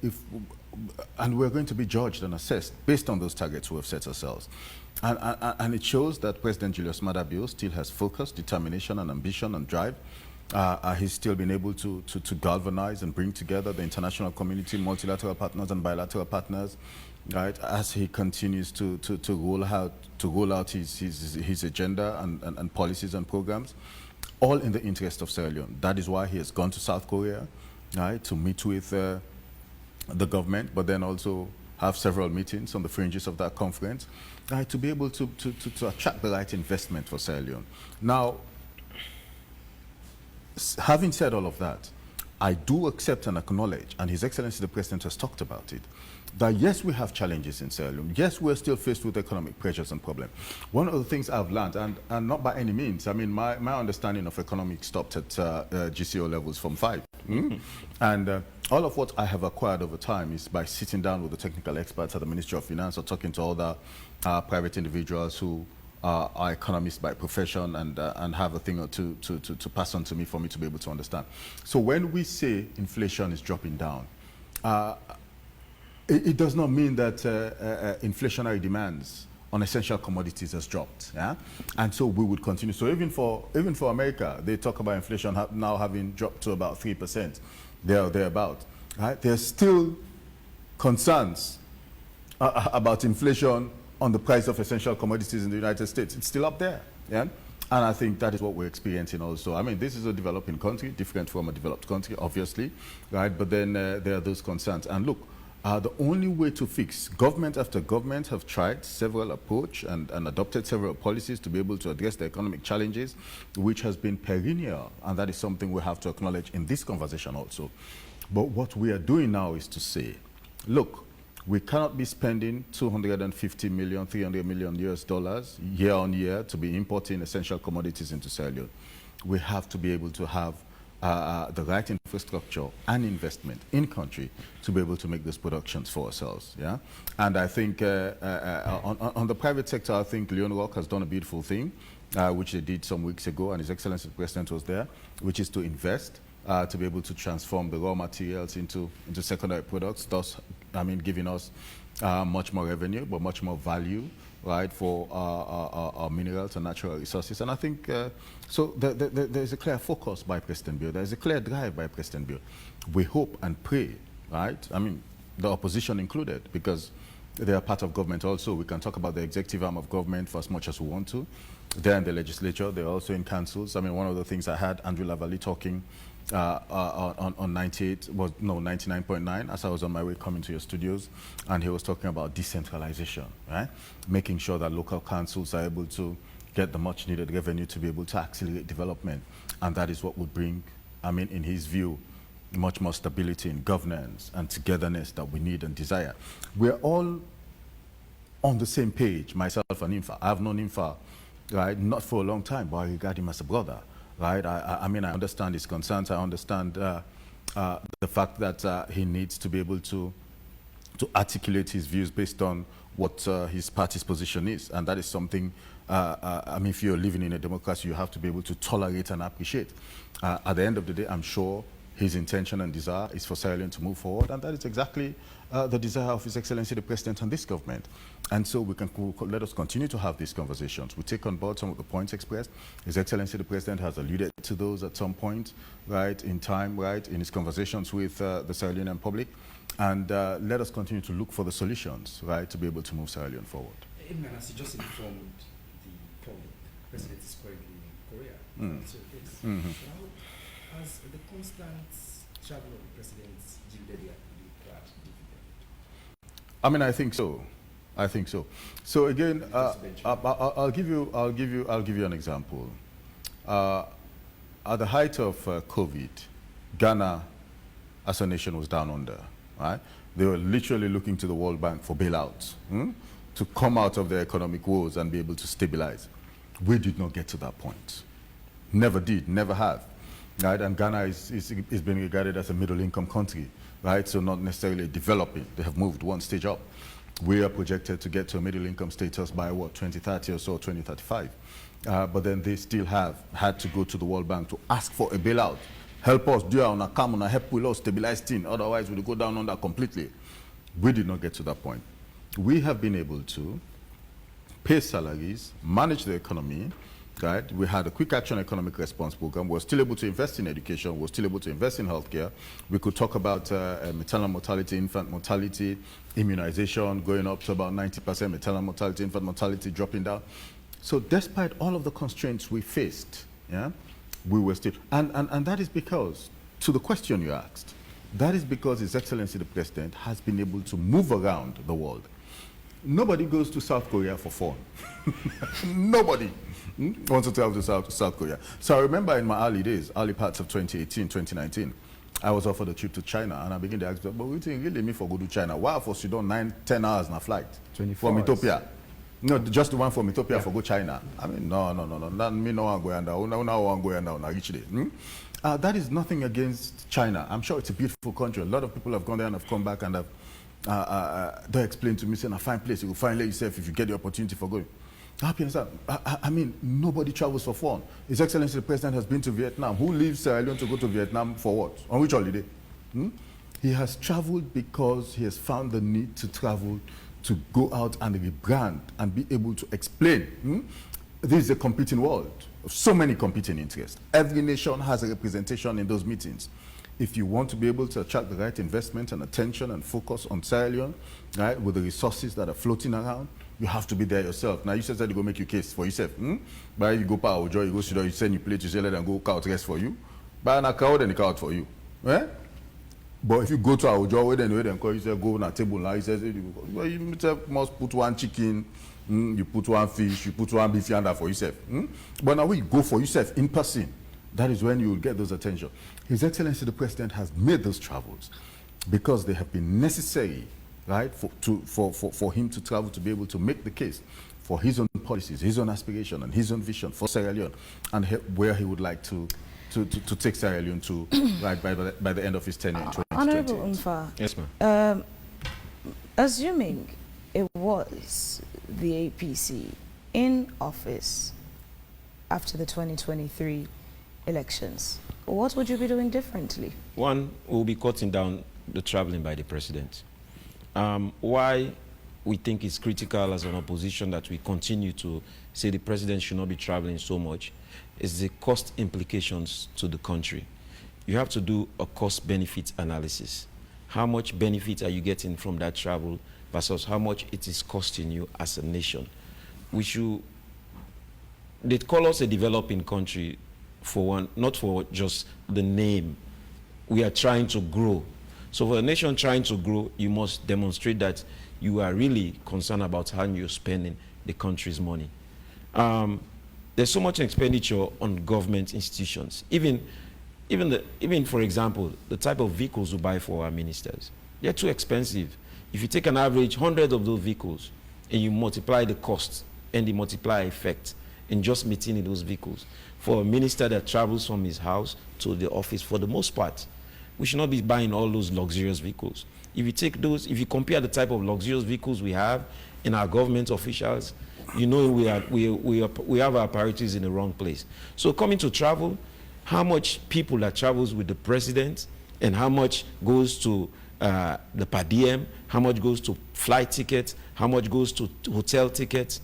and we're going to be judged and assessed based on those targets we have set ourselves. And it shows that President Julius Maada Bio still has focus, determination, and ambition and drive. He's still been able to galvanize and bring together the international community, multilateral partners and bilateral partners, right, as he continues to roll out his agenda and policies and programs, all in the interest of Sierra Leone. That is why he has gone to South Korea, right, to meet with the government, but then also have several meetings on the fringes of that conference, right, to be able to attract the right investment for Sierra Leone. Now, having said all of that, I do accept and acknowledge, and His Excellency the President has talked about it, that yes, we have challenges in Sierra Leone. Yes, we're still faced with economic pressures and problems. One of the things I've learned, and not by any means, I mean, my understanding of economics stopped at GCO levels from 5. And all of what I have acquired over time is by sitting down with the technical experts at the Ministry of Finance or talking to other private individuals who are economists by profession and have a thing or two to pass on to me for me to be able to understand. So when we say inflation is dropping down, it does not mean that inflationary demands on essential commodities has dropped, yeah? And so we would continue. So even for America, they talk about inflation now having dropped to about 3%, thereabout, right? There's still concerns about inflation on the price of essential commodities in the United States. It's still up there, yeah? And I think that is what we're experiencing also. I mean, this is a developing country, different from a developed country, obviously, right? But then there are those concerns. And look, the only way to fix, government after government have tried several approach and adopted several policies to be able to address the economic challenges, which has been perennial, and that is something we have to acknowledge in this conversation also. But what we are doing now is to say, look, we cannot be spending 250 million, 300 million US dollars year on year to be importing essential commodities into Sierra Leone. We have to be able to have the right infrastructure and investment in country to be able to make those productions for ourselves, yeah? And I think on the private sector, I think Leone Rock has done a beautiful thing, which they did some weeks ago, and His Excellency the President was there, which is to invest, to be able to transform the raw materials into secondary products, thus, I mean, giving us much more revenue, but much more value, right, for our minerals and natural resources. And I think, so there's a clear focus by President Bio. There's a clear drive by President Bio. We hope and pray, right? I mean, the opposition included, because they are part of government also. We can talk about the executive arm of government for as much as we want to. They're in the legislature. They're also in councils. I mean, one of the things I had Andrew Lavalley talking on 99.9 as I was on my way coming to your studios, and he was talking about decentralization, right? Making sure that local councils are able to get the much needed revenue to be able to accelerate development. And that is what would bring, I mean, in his view, much more stability in governance and togetherness that we need and desire. We're all on the same page, myself and Infa. I've known Infa, right, not for a long time, but I regard him as a brother. Right, I mean, I understand his concerns. I understand the fact that he needs to be able to articulate his views based on what his party's position is, and that is something. I mean, if you're living in a democracy, you have to be able to tolerate and appreciate. At the end of the day, I'm sure his intention and desire is for Sierra Leone to move forward, and that is exactly the desire of His Excellency the President and this government. And so let us continue to have these conversations. We take on board some of the points expressed. His Excellency the President has alluded to those at some point, right, in time, right, in his conversations with the Sierra Leonean public. And let us continue to look for the solutions, right, to be able to move Sierra Leone forward. Imran, as you just informed the public, the President is currently in Korea. So how has the constant travel of the President yielded the required dividend? I mean, I think so. I think so. So again, I'll give you an example. At the height of COVID, Ghana, as a nation, was down under. Right? They were literally looking to the World Bank for bailouts to come out of their economic woes and be able to stabilize. We did not get to that point. Never did. Never have. Right? And Ghana is being regarded as a middle-income country. Right? So not necessarily developing. They have moved one stage up. We are projected to get to a middle income status by what, 2030 or so, 2035. But then they still have had to go to the World Bank to ask for a bailout. Help us, do our come on, help with us stabilize things. Otherwise, we'll go down on that completely. We did not get to that point. We have been able to pay salaries, manage the economy, right? We had a quick action economic response program. We're still able to invest in education. We're still able to invest in healthcare. We could talk about maternal mortality, infant mortality, immunization going up to about 90%, maternal mortality, infant mortality dropping down. So despite all of the constraints we faced, yeah, we were still, and that is because, to the question you asked, that is because His Excellency the President has been able to move around the world. Nobody goes to South Korea for fun. Nobody wants to travel to South Korea. So I remember in my early days, early parts of 2018, 2019, I was offered a trip to China, and I began to ask, but we think really me for go to China? Why for Sudan 9-10 hours in a flight? 24 from Ethiopia. No, just the one from Ethiopia for go China. I mean, no. That me no one go under. No one go under on a rich day. That is nothing against China. I'm sure it's a beautiful country. A lot of people have gone there and have come back and have they explained to me, saying, a fine place. You will find yourself if you get the opportunity for going. I mean, nobody travels for fun. His Excellency the President has been to Vietnam. Who leaves Sierra Leone to go to Vietnam for what? On which holiday? He has traveled because he has found the need to travel to go out and rebrand and be able to explain. This is a competing world of so many competing interests. Every nation has a representation in those meetings. If you want to be able to attract the right investment and attention and focus on Sierra Leone, right, with the resources that are floating around, you have to be there yourself. Now, you said that you go make your case for yourself. But if you go power joy, you go sit down, you send your plate, you say, let them go out rest for you. Buy a crowd and a crowd for you. Eh? But if you go to our job, where then call, you say, go on a table now, he says, well, you must put one chicken, you put one fish, you put one beef yonder for yourself. But now when you go for yourself in person, that is when you will get those attention. His Excellency the President has made those travels because they have been necessary, right, for him to travel to be able to make the case for his own policies, his own aspiration, and his own vision for Sierra Leone, and where he would like to take Sierra Leone to, right, by the end of his tenure in 2020. Honorable Umfa, yes, ma'am. Assuming it was the APC in office after the 2023 elections, what would you be doing differently? One, we'll be cutting down the traveling by the president. Why we think it's critical as an opposition that we continue to say the president should not be traveling so much is the cost implications to the country. You have to do a cost-benefit analysis. How much benefit are you getting from that travel versus how much it is costing you as a nation? They call us a developing country for one, not for just the name. We are trying to grow. So for a nation trying to grow, you must demonstrate that you are really concerned about how you're spending the country's money. There's so much expenditure on government institutions. Even for example, the type of vehicles we buy for our ministers, they're too expensive. If you take an average 100 of those vehicles and you multiply the cost and the multiplier effect in just maintaining those vehicles, for a minister that travels from his house to the office, for the most part, we should not be buying all those luxurious vehicles. If you take those, if you compare the type of luxurious vehicles we have in our government officials, you know we have our priorities in the wrong place. So coming to travel, how much people that travels with the president and how much goes to the Per Diem, how much goes to flight tickets, how much goes to hotel tickets,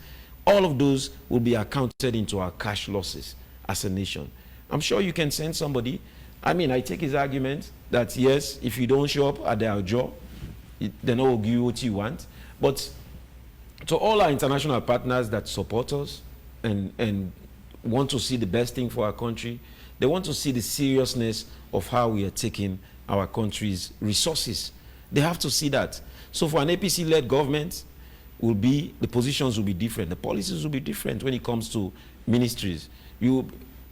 all of those will be accounted into our cash losses as a nation. I'm sure you can send somebody. I mean, I take his argument that yes, if you don't show up at their job, they will give you what you want. But to all our international partners that support us and want to see the best thing for our country, they want to see the seriousness of how we are taking our country's resources. They have to see that. So for an APC-led government, the positions will be different. The policies will be different when it comes to ministries.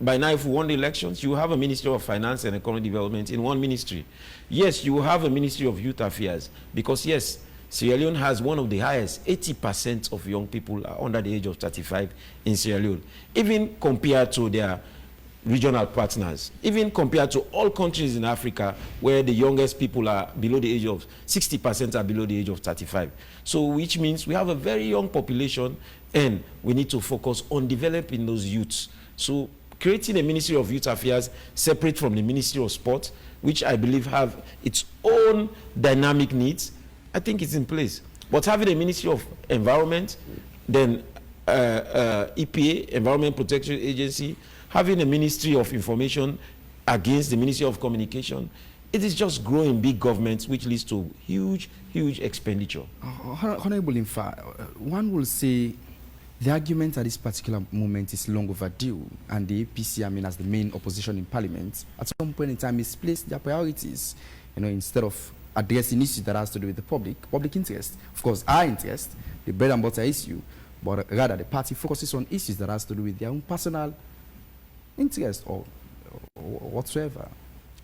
By now, if we won the elections, you have a Ministry of Finance and Economic Development in one ministry. Yes, you will have a Ministry of Youth Affairs because, yes, Sierra Leone has one of the highest, 80% of young people are under the age of 35 in Sierra Leone, even compared to their regional partners, even compared to all countries in Africa where the youngest people are below the age of 60% are below the age of 35. So which means we have a very young population and we need to focus on developing those youths. So creating a Ministry of Youth Affairs separate from the Ministry of Sport, which I believe have its own dynamic needs, I think it's in place. But having a Ministry of Environment, then EPA, Environment Protection Agency, having a Ministry of Information against the Ministry of Communication, it is just growing big governments, which leads to huge, huge expenditure. Honorable Infa, one will say the argument at this particular moment is long overdue, and the APC, I mean, as the main opposition in Parliament, at some point in time misplaced their priorities. You know, instead of addressing issues that has to do with the public interest, of course, our interest, the bread and butter issue, but rather the party focuses on issues that has to do with their own personal interest or whatsoever.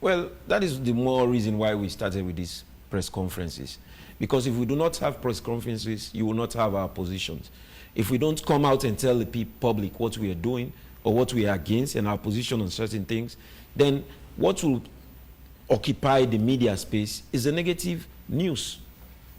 Well, that is the more reason why we started with these press conferences. Because if we do not have press conferences, you will not have our positions. If we don't come out and tell the public what we are doing or what we are against and our position on certain things, then what will occupy the media space is the negative news.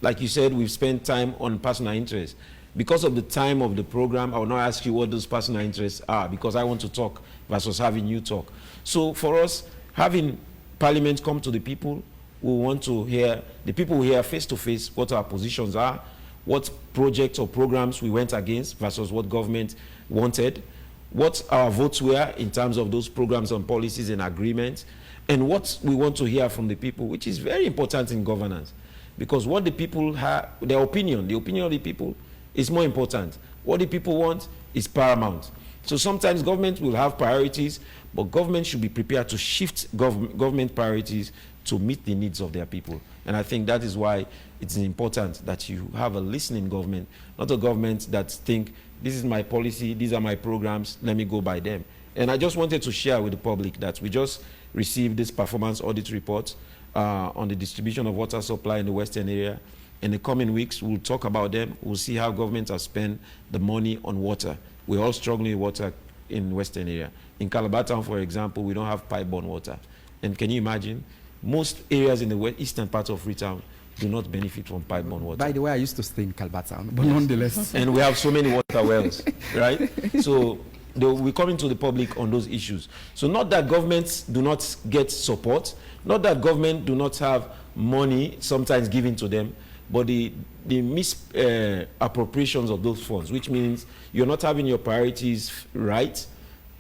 Like you said, we've spent time on personal interests. Because of the time of the program, I will not ask you what those personal interests are, because I want to talk versus having you talk. So for us, having Parliament come to the people, we want to hear, the people will hear face to face what our positions are, what projects or programs we went against versus what government wanted, what our votes were in terms of those programs and policies and agreements, and what we want to hear from the people, which is very important in governance. Because what the people have, their opinion, the opinion of the people is more important. What the people want is paramount. So sometimes government will have priorities, but government should be prepared to shift government priorities to meet the needs of their people. And I think that is why it's important that you have a listening government, not a government that think, this is my policy, these are my programs, let me go by them. And I just wanted to share with the public that we just received this performance audit report on the distribution of water supply in the Western area. In the coming weeks, we'll talk about them. We'll see how government has spent the money on water. We're all struggling with water in Western area. In Calabar Town, for example, we don't have pipe-borne water. And can you imagine, most areas in the eastern part of Freetown do not benefit from pipe-borne water. By the way, I used to stay in Calabar Town, but nonetheless. And we have so many water wells, right? So we're coming to the public on those issues. So not that governments do not get support, not that government do not have money sometimes given to them, but the misappropriations of those funds, which means you're not having your priorities right,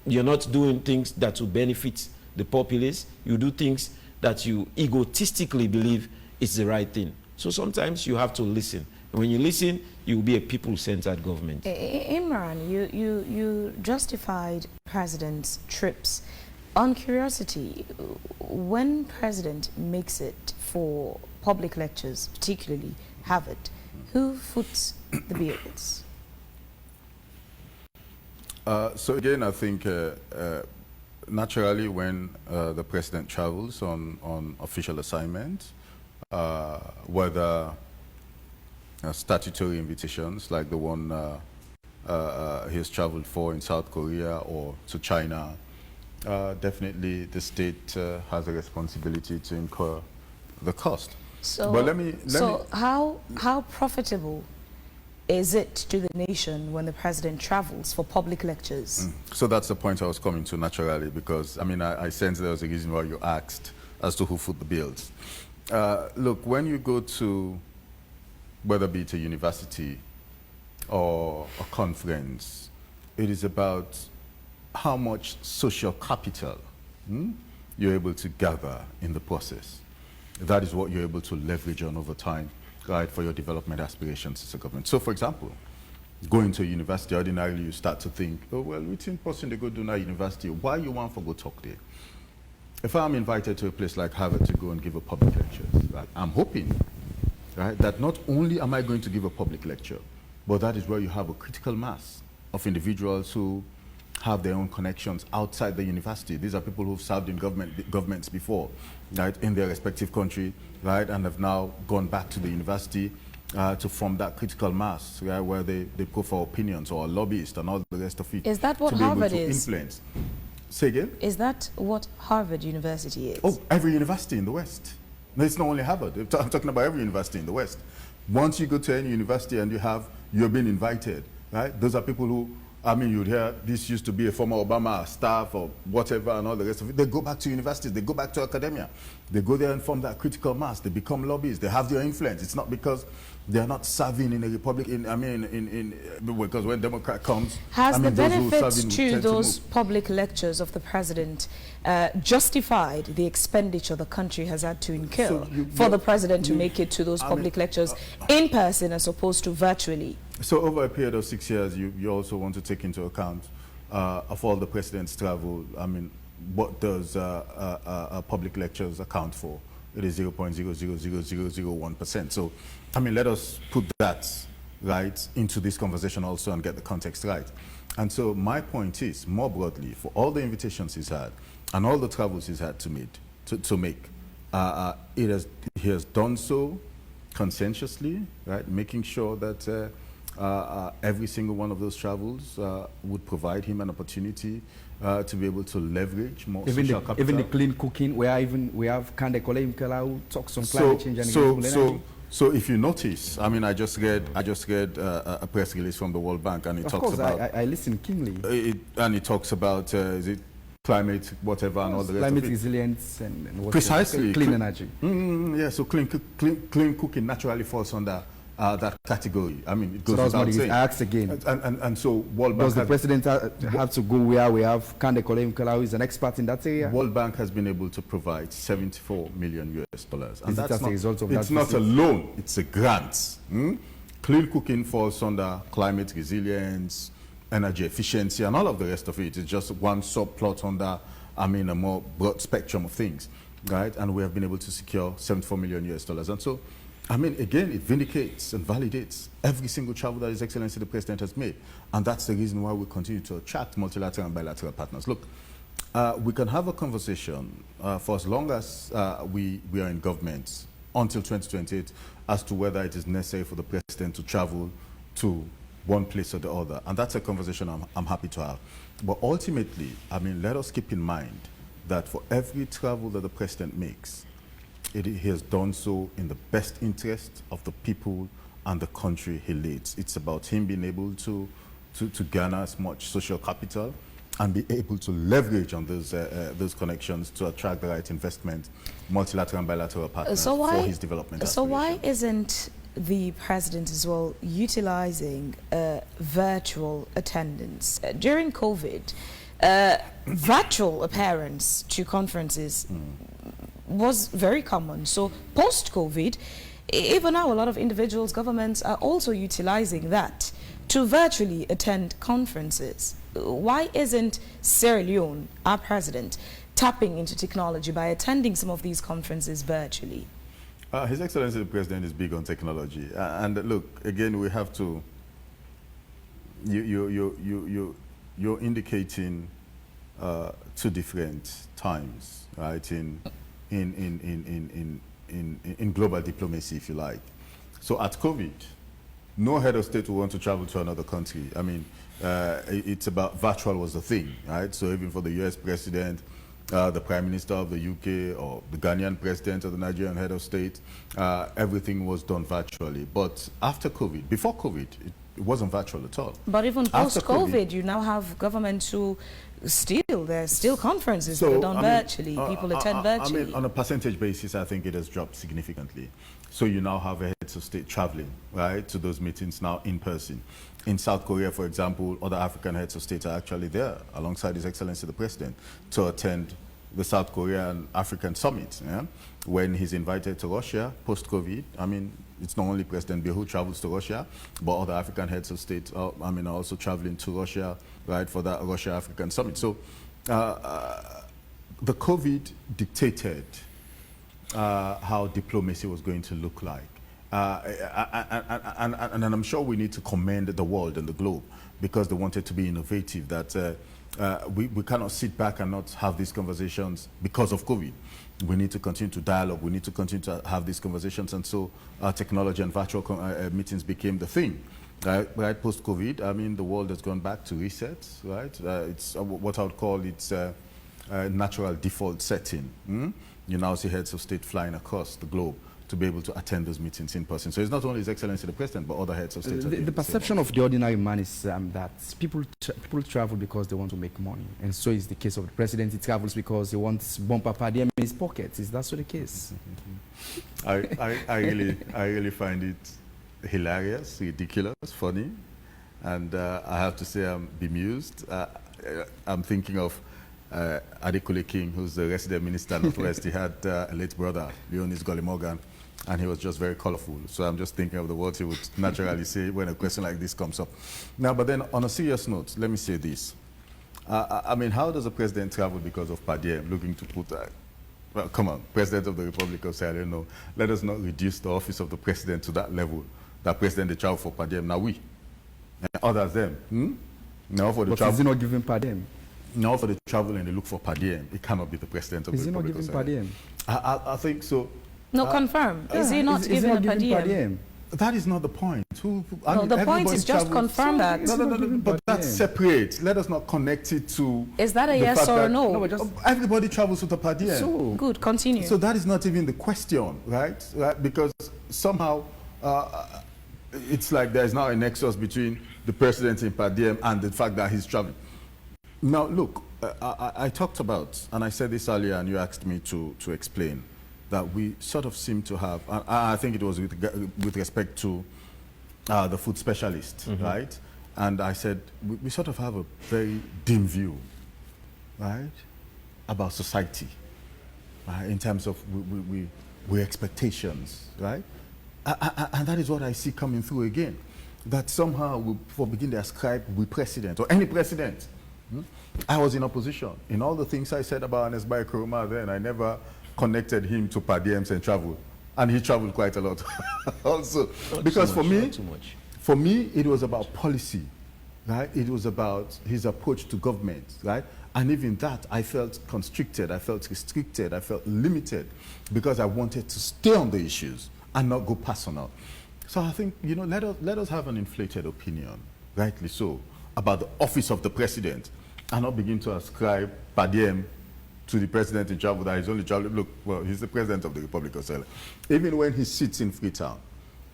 you're not doing things that will benefit the populace, you do things that you egotistically believe is the right thing. So sometimes you have to listen. And when you listen, you will be a people-centered government. Imran, you justified President's trips. On curiosity, when President makes it for public lectures, particularly Harvard, who foots the bills? So again, I think naturally when the president travels on official assignment, whether statutory invitations like the one he has traveled for in South Korea or to China, definitely the state has a responsibility to incur the cost. So, but let me how profitable is it to the nation when the president travels for public lectures? So that's the point I was coming to naturally, because I mean I sense there was a reason why you asked as to who foot the bills. Look, when you go to, whether be it a university or a conference, it is about how much social capital you're able to gather in the process. That is what you're able to leverage on over time, right, for your development aspirations as a government. So, for example, going to a university, ordinarily you start to think, oh, well, which person they go to now university? Why you want to go talk there? If I'm invited to a place like Harvard to go and give a public lecture, right, I'm hoping, right, that not only am I going to give a public lecture, but that is where you have a critical mass of individuals who have their own connections outside the university. These are people who've served in governments before, right, in their respective country, right, and have now gone back to the university to form that critical mass, right, where they put for opinions or lobbyists and all the rest of it. Is that what to be able Harvard to is? Influence. Say again? Is that what Harvard University is? Oh, every university in the West. No, it's not only Harvard. I'm talking about every university in the West. Once you go to any university and you're being invited, right? Those are people who, I mean, you'd hear this used to be a former Obama staff or whatever and all the rest of it. They go back to universities, they go back to academia. They go there and form that critical mass. They become lobbyists. They have their influence. It's not because they're not serving in a republic, because when Democrat comes, Has the those who benefits serve in to tend those move. public lectures of the president justified the expenditure the country has had to incur So for the president to make it to those public lectures in person as opposed to virtually? So over a period of 6 years, you also want to take into account of all the president's travel. I mean, what does public lectures account for? It is 0.00001%. So, I mean, let us put that right into this conversation also and get the context right. And so my point is, more broadly, for all the invitations he's had and all the travels he's had to make, he has done so conscientiously, right? Making sure that every single one of those travels would provide him an opportunity to be able to leverage more social capital. Even the clean cooking, where we have Kande Kole Imkela who talks on climate change and renewable energy. So if you notice, I mean, I just read a press release from the World Bank, and it talks about. I listen keenly. It talks about is it climate, whatever, and all the rest climate of it. resilience and what Precisely clean energy. Yeah, so clean cooking naturally falls under that category. I mean, it goes So without that's saying. what I asked again. And so World Bank Does the president have to go where we have Kande Kole Imkela, who is an expert in that area? World Bank has been able to provide $74 million. And Is it as a result of that it's not visit? a loan, it's a grant. Clean cooking falls under climate resilience, energy efficiency, and all of the rest of it. It's just one subplot under, I mean, a more broad spectrum of things, right? And we have been able to secure $74 million. And so, I mean, again, it vindicates and validates every single travel that His Excellency the President has made. And that's the reason why we continue to attract multilateral and bilateral partners. Look, we can have a conversation for as long as we are in government until 2028 as to whether it is necessary for the President to travel to one place or the other. And that's a conversation I'm happy to have. But ultimately, I mean, let us keep in mind that for every travel that the President makes, he has done so in the best interest of the people and the country he leads. It's about him being able to garner as much social capital and be able to leverage on those connections to attract the right investment, multilateral and bilateral partners for his development So why aspirations. isn't the president as well utilizing virtual attendance? During COVID, virtual appearance to conferences was very common. So post-COVID, even now a lot of individuals, governments are also utilizing that to virtually attend conferences. Why isn't Sierra Leone, our president, tapping into technology by attending some of these conferences virtually? His Excellency the President is big on technology. And look, again, we have to, you're indicating two different times, right, in global diplomacy, if you like. So at COVID, no head of state will want to travel to another country. I mean, it's about virtual was the thing, right? So even for the US president, the Prime Minister of the UK, or the Ghanaian president, or the Nigerian head of state, everything was done virtually. But after COVID, before COVID, it wasn't virtual at all. But even After post-COVID, you now have governments who there's still conferences that are done virtually. People attend virtually. I mean, on a percentage basis, I think it has dropped significantly. So you now have heads of state traveling, right, to those meetings now in person. In South Korea, for example, other African heads of state are actually there alongside His Excellency the President to attend the South Korean African Summit. Yeah? When he's invited to Russia post-COVID, I mean, it's not only President Biya who travels to Russia, but other African heads of state, are also traveling to Russia, right, for that Russia-African Summit. So the COVID dictated how diplomacy was going to look like. And I'm sure we need to commend the world and the globe because they wanted to be innovative, that we cannot sit back and not have these conversations because of COVID. We need to continue to dialogue. We need to continue to have these conversations. And so technology and virtual meetings became the thing. right post-COVID. I mean, the world has gone back to reset, right? It's what I would call its natural default setting. You now see heads of state flying across the globe to be able to attend those meetings in person. So it's not only His Excellency the President, but other heads of state. The perception of the ordinary man is that people travel because they want to make money. And so is the case of the President. He travels because he wants bumper per diem in his pockets. Is that so the case? I really find it hilarious, ridiculous, funny. And I have to say I'm bemused. I'm thinking of Adekunle King, who's the resident minister of Northwest. He had a late brother, Leone Morgan, and he was just very colorful. So I'm just thinking of the words he would naturally say when a question like this comes up. Now, but then on a serious note, let me say this. I mean, how does a president travel because of per diem, looking to put, well, come on, President of the Republic of Sierra Leone, let us not reduce the office of the president to that level, that president they travel for per diem. Now we, and others them, now for the travel. But is he not giving per diem? Now for the travel and they look for per diem, it cannot be the president of the Republic of Sierra Leone. Is he not giving per diem? I think so. No, confirm. Is he not giving a per diem? That is not the point. No, the point is just confirm that. No, but that's separate. Let us not connect it to. Is that a yes or a no? Everybody travels with a per diem. So, good, continue. So that is not even the question, right? Because somehow it's like there is now a nexus between the president in per diem and the fact that he's traveling. Now, look, I talked about, and I said this earlier, and you asked me to explain, that we sort of seem to have, I think it was with respect to the food specialist, right? And I said, we sort of have a very dim view, right, about society, right, in terms of we expectations, right? And that is what I see coming through again, that somehow we begin to ascribe we president, or any president. I was in opposition. In all the things I said about Anesbai Kuruma then, I never connected him to per diems and travel. And he traveled quite a lot also. Not because too much, for me, it was about policy, right? It was about his approach to government, right? And even that, I felt constricted, I felt restricted, I felt limited because I wanted to stay on the issues and not go personal. So I think, you know, let us have an inflated opinion, rightly so, about the office of the president and not begin to ascribe per diem to the president in travel that he's only traveling. Look, well, he's the president of the Republic of Sierra Leone. Even when he sits in Freetown,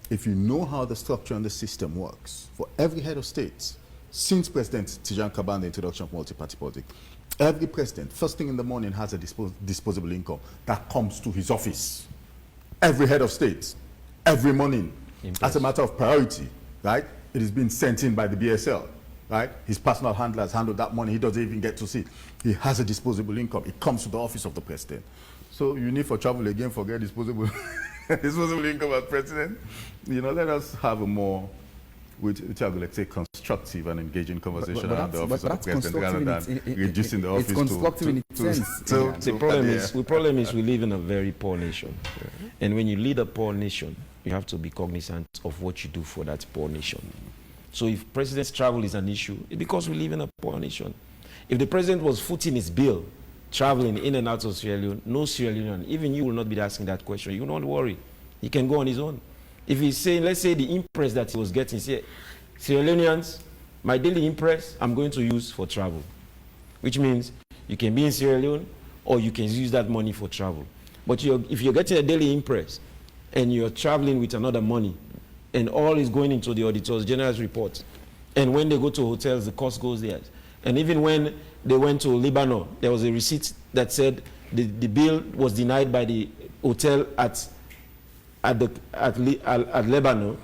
if you know how the structure and the system works, for every head of state, since President Tijan Kaban, the introduction of multi-party politics, every president, first thing in the morning, has a disposable income that comes to his office. Every head of state, every morning, as a matter of priority, right? It is being sent in by the BSL. Right? His personal handlers handle that money. He doesn't even get to see it. He has a disposable income. It comes to the office of the president. So you need for travel again, forget disposable income as president. You know, let us have a more, which I would like to say, constructive and engaging conversation around the office of the president rather than reducing the office to... It's constructive in its sense. The problem is we live in a very poor nation. And when you lead a poor nation, you have to be cognizant of what you do for that poor nation. So if president's travel is an issue, it's because we live in a poor nation. If the president was footing his bill, traveling in and out of Sierra Leone, no Sierra Leonean, even you will not be asking that question. You don't worry. He can go on his own. If he's saying, let's say the impress that he was getting, say, Sierra Leoneans, my daily impress, I'm going to use for travel. Which means you can be in Sierra Leone or you can use that money for travel. But if you're getting a daily impress and you're traveling with another money, and all is going into the auditor's general's report. And when they go to hotels, the cost goes there. And even when they went to Lebanon, there was a receipt that said the bill was denied by the hotel at Lebanon.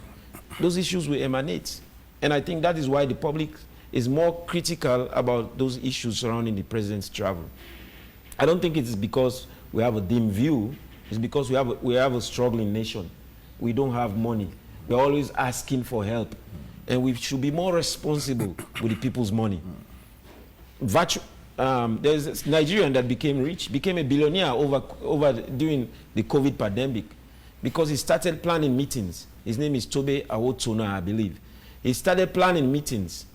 Those issues will emanate. And I think that is why the public is more critical about those issues surrounding the president's travel. I don't think it is because we have a dim view. It's because we have a struggling nation. We don't have money. We're always asking for help. And we should be more responsible with the people's money. There's a Nigerian that became rich, became a billionaire during the COVID pandemic because he started planning meetings. His name is Tobe Awotona, I believe. He started planning meetings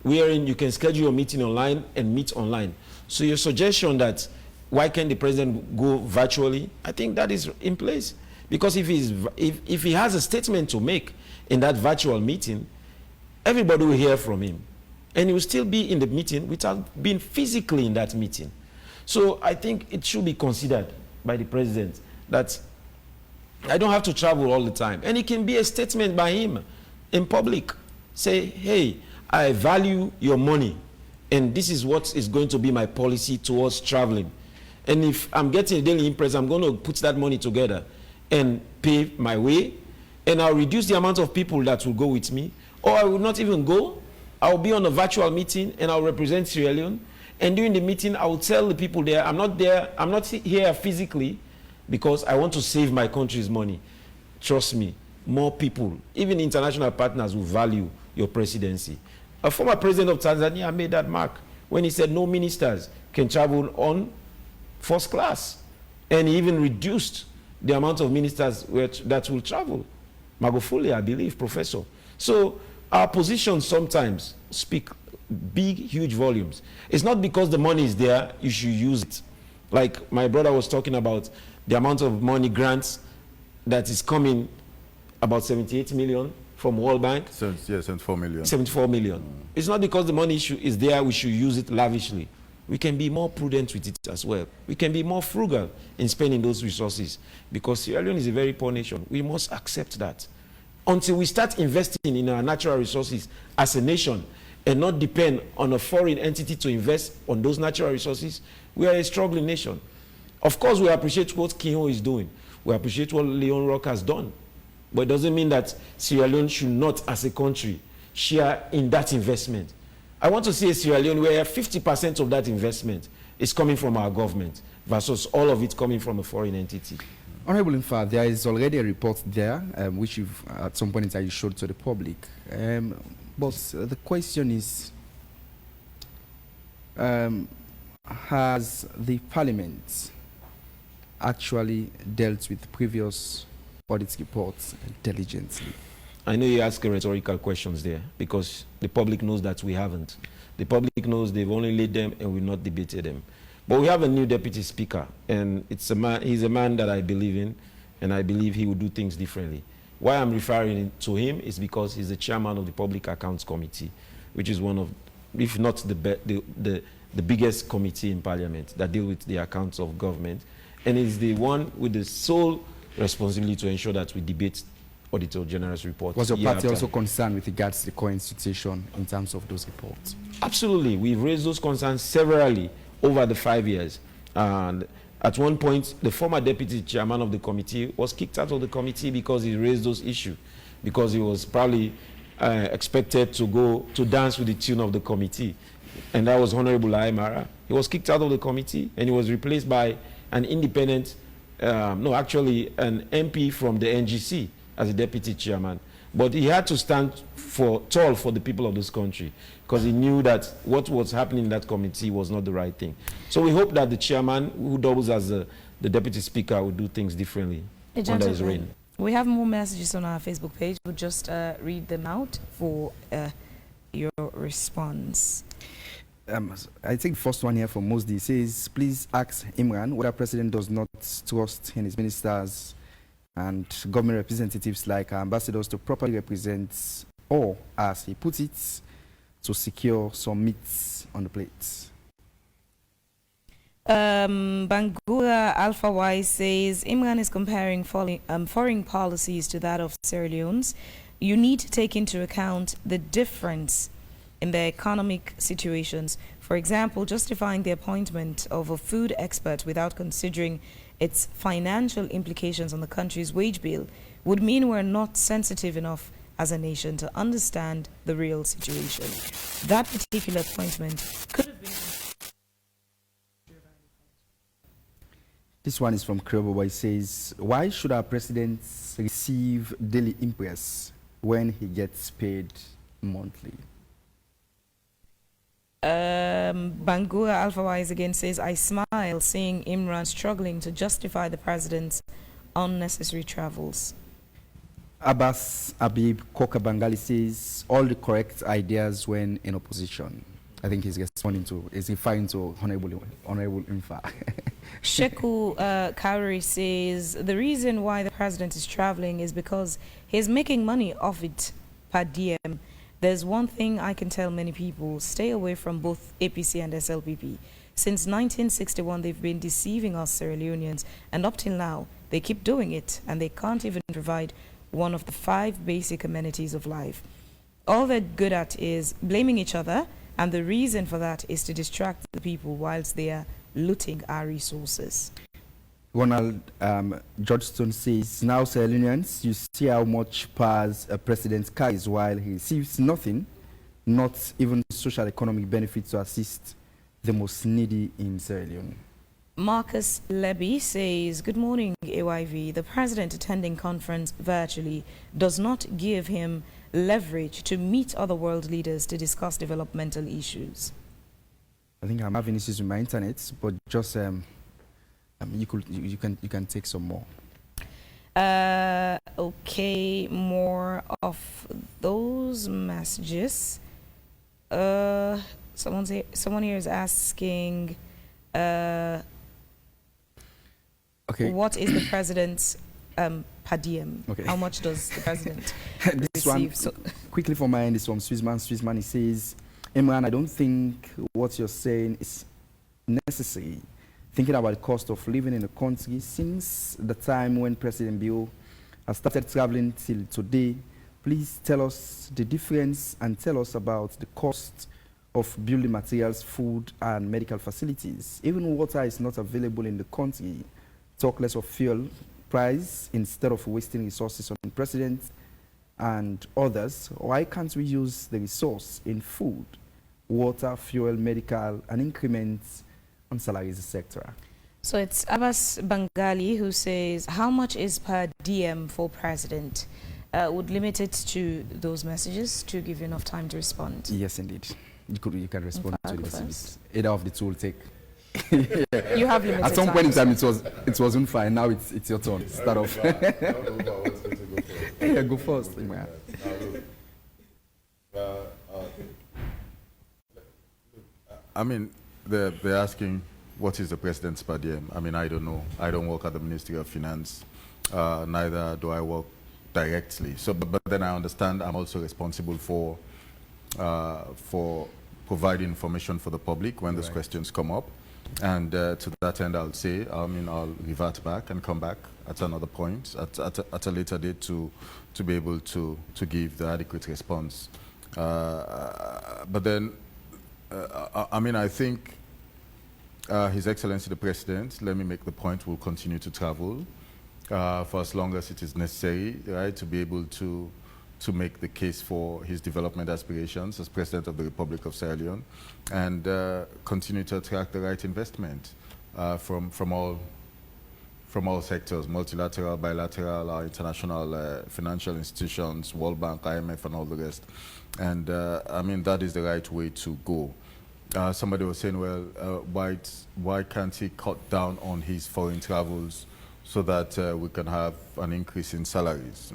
wherein you can schedule a meeting online and meet online. So your suggestion that why can't the president go virtually, I think that is in place. Because if he has a statement to make in that virtual meeting, everybody will hear from him. And he will still be in the meeting without being physically in that meeting. So I think it should be considered by the president that I don't have to travel all the time. And it can be a statement by him in public. Say, hey, I value your money, and this is what is going to be my policy towards traveling. And if I'm getting a daily impress, I'm going to put that money together and pay my way, and I'll reduce the amount of people that will go with me, or I will not even go. I'll be on a virtual meeting, and I'll represent Sierra Leone. And during the meeting, I will tell the people there, I'm not here physically, because I want to save my country's money. Trust me, more people, even international partners, will value your presidency. A former president of Tanzania made that mark when he said no ministers can travel on first class. And he even reduced the amount of ministers that will travel. Magufuli, I believe, professor. So our positions sometimes speak big, huge volumes. It's not because the money is there, you should use it. Like my brother was talking about the amount of money grants that is coming, about 78 million from World Bank. Yes, 74 million. 74 million. It's not because the money is there, we should use it lavishly. We can be more prudent with it as well. We can be more frugal in spending those resources, because Sierra Leone is a very poor nation. We must accept that. Until we start investing in our natural resources as a nation and not depend on a foreign entity to invest on those natural resources, we are a struggling nation. Of course, we appreciate what Kinho is doing. We appreciate what Leone Rock has done. But it doesn't mean that Sierra Leone should not, as a country, share in that investment. I want to see a Sierra Leone where 50% of that investment is coming from our government versus all of it coming from a foreign entity. Honorable Imfa, there is already a report there, which you've, at some point in time, you showed to the public. But the question is, has the Parliament actually dealt with previous audit reports diligently? I know you ask rhetorical questions there, because the public knows that we haven't. The public knows they've only laid them and we've not debated them. But we have a new deputy speaker, and he's a man that I believe in, and I believe he will do things differently. Why I'm referring to him is because he's the chairman of the Public Accounts Committee, which is one of, if not the biggest committee in Parliament that deal with the accounts of government. And he's the one with the sole responsibility to ensure that we debate Auditor General's report. Was your party also concerned with regards to the core institution in terms of those reports? Absolutely. We've raised those concerns severally over the 5 years. And at one point, the former deputy chairman of the committee was kicked out of the committee because he raised those issues, because he was probably expected to go to dance with the tune of the committee. And that was Honorable Aymara. He was kicked out of the committee, and he was replaced by an independent, actually an MP from the NGC as a deputy chairman. But he had to stand tall for the people of this country, because he knew that what was happening in that committee was not the right thing. So we hope that the chairman, who doubles as the deputy speaker, will do things differently under his reign. We have more messages on our Facebook page. We'll just read them out for your response. I think the first one here from Mosdi says, please ask Imran whether President does not trust in his ministers and government representatives like ambassadors to properly represent, or, as he puts it, to secure some meats on the plate. Bangura Alpha Y says, Imran is comparing foreign policies to that of Sierra Leone's. You need to take into account the difference in their economic situations. For example, justifying the appointment of a food expert without considering its financial implications on the country's wage bill would mean we're not sensitive enough as a nation to understand the real situation. That particular appointment could have been... This one is from Krobo. He says, why should our president receive daily impress when he gets paid monthly? Bangura Alpha Wise again says, I smile seeing Imran struggling to justify the president's unnecessary travels. Abbas Abib Koka Bangali says, all the correct ideas when in opposition. I think he's responding to, is referring to Honorable Imfa. Sheku Kauri says, the reason why the president is traveling is because he's making money off it, Per Diem, There's one thing I can tell many people: stay away from both APC and SLPP. Since 1961, they've been deceiving us Sierra Leoneans, and up till now, they keep doing it, and they can't even provide one of the 5 basic amenities of life. All they're good at is blaming each other, and the reason for that is to distract the people whilst they are looting our resources. Ronald Georgestone says, now Sierra Leoneans, you see how much power a president carries while he receives nothing, not even social economic benefits to assist the most needy in Sierra Leone. Marcus Leby says, good morning, AYV. The president attending conference virtually does not give him leverage to meet other world leaders to discuss developmental issues. I think I'm having issues with my internet, but just you can take some more. Okay, more of those messages. Someone here is asking, okay, what is the president's per diem? Okay. How much does the president this receive? one, So quickly from my end, is from Swissman. Swissman, he says, Imran, I don't think what you're saying is necessary. Thinking about the cost of living in the country since the time when President Bill has started traveling till today, please tell us the difference and tell us about the cost of building materials, food, and medical facilities. Even water is not available in the country. Talk less of fuel price instead of wasting resources on President and others. Why can't we use the resource in food, water, fuel, medical, and increments on salaries, etc.? So it's Abbas Bangali who says, how much is per diem for president? Would limit it to those messages to give you enough time to respond. Yes, indeed. You can respond to Go this. first. Either of the two will take. You have limited At some point in time, time, it wasn't fine. Now it's your turn. Start off. Yeah, go first. Yeah. I mean, they're asking what is the president's per diem. I mean, I don't know. I don't work at the Ministry of Finance. Neither do I work directly. So, but then I understand I'm also responsible for providing information for the public when those questions come up. And to that end, I'll say, I'll revert back and come back at another point, at a later date to be able to give the adequate response. But then, I think His Excellency the President, let me make the point, will continue to travel for as long as it is necessary, right, to be able to make the case for his development aspirations as President of the Republic of Sierra Leone, and continue to attract the right investment from all sectors, multilateral, bilateral, our international financial institutions, World Bank, IMF, and all the rest. And that is the right way to go. Somebody was saying, well, why can't he cut down on his foreign travels so that we can have an increase in salaries?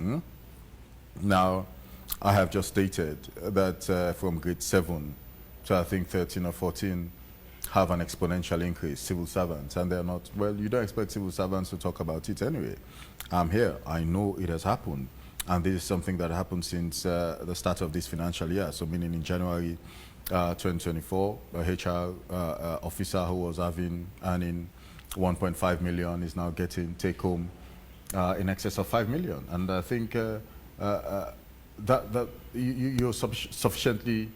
Now, I have just stated that from grade 7 to I think 13 or 14 have an exponential increase, civil servants, and they're not, well, you don't expect civil servants to talk about it anyway. I'm here, I know it has happened, and this is something that happened since the start of this financial year, so meaning in January 2024, a HR officer who was earning 1.5 million is now getting take home in excess of 5 million, and I think that you're sufficiently